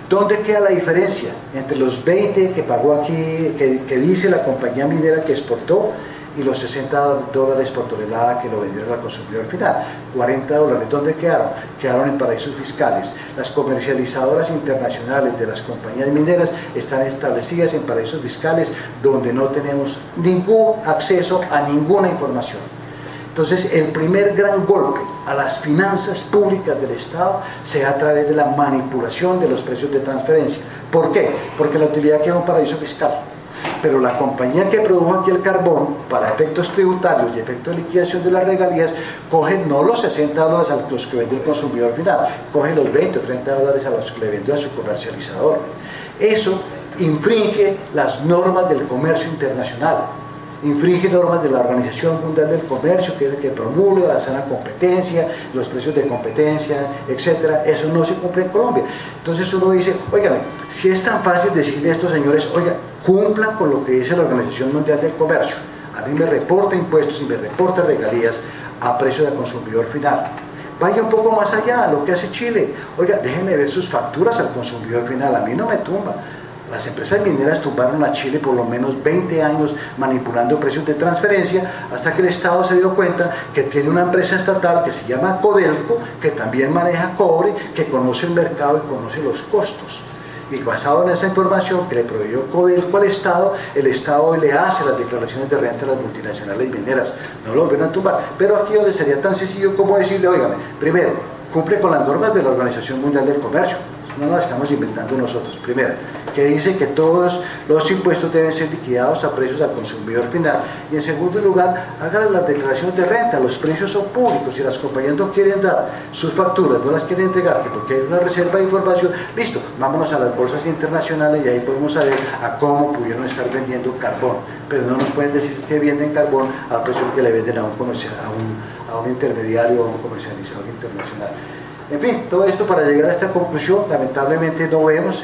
¿Dónde queda la diferencia entre los 20 que pagó aquí, que dice la compañía minera que exportó, y los 60 dólares por tonelada que lo vendieron al consumidor final? 40 dólares, ¿dónde quedaron? Quedaron en paraísos fiscales. Las comercializadoras internacionales de las compañías mineras están establecidas en paraísos fiscales donde no tenemos ningún acceso a ninguna información. Entonces, el primer gran golpe a las finanzas públicas del Estado se da a través de la manipulación de los precios de transferencia. ¿Por qué? Porque la utilidad queda en un paraíso fiscal, pero la compañía que produjo aquí el carbón, para efectos tributarios y efectos de liquidación de las regalías, coge no los 60 dólares a los que vende el consumidor final, coge los 20 o 30 dólares a los que le vende a su comercializador. Eso infringe las normas del comercio internacional, infringe normas de la Organización Mundial del Comercio, que es el que promulga la sana competencia, los precios de competencia, etc. Eso no se cumple en Colombia. Entonces uno dice, oigan, si es tan fácil decirle a estos señores, oiga, cumplan con lo que dice la Organización Mundial del Comercio, a mí me reporta impuestos y me reporta regalías a precio del consumidor final. Vaya un poco más allá, lo que hace Chile. Oiga, déjenme ver sus facturas al consumidor final, a mí no me tumba. Las empresas mineras tumbaron a Chile por lo menos 20 años manipulando precios de transferencia, hasta que el Estado se dio cuenta que tiene una empresa estatal que se llama Codelco, que también maneja cobre, que conoce el mercado y conoce los costos. Y basado en esa información que le proveyó Codelco al Estado, el Estado hoy le hace las declaraciones de renta a las multinacionales mineras. No lo volvieron a tumbar. Pero aquí donde sería tan sencillo como decirle, óigame, primero, cumple con las normas de la Organización Mundial del Comercio. No las estamos inventando nosotros. Primero, que dice que todos los impuestos deben ser liquidados a precios al consumidor final. Y en segundo lugar, hagan las declaraciones de renta. Los precios son públicos. Si las compañías no quieren dar sus facturas, no las quieren entregar, porque hay una reserva de información, listo, vámonos a las bolsas internacionales y ahí podemos saber a cómo pudieron estar vendiendo carbón. Pero no nos pueden decir que venden carbón al precio que le venden a un intermediario o a un comercializador internacional. En fin, todo esto para llegar a esta conclusión. Lamentablemente no vemos,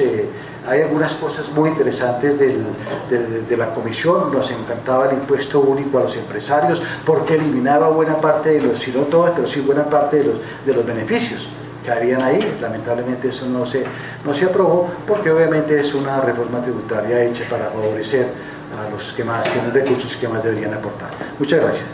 hay algunas cosas muy interesantes de la comisión. Nos encantaba el impuesto único a los empresarios, porque eliminaba buena parte de los, si no todas, pero sí buena parte de los beneficios que habían ahí. Lamentablemente eso no se aprobó, porque obviamente es una reforma tributaria hecha para favorecer a los que más tienen recursos y que más deberían aportar. Muchas gracias.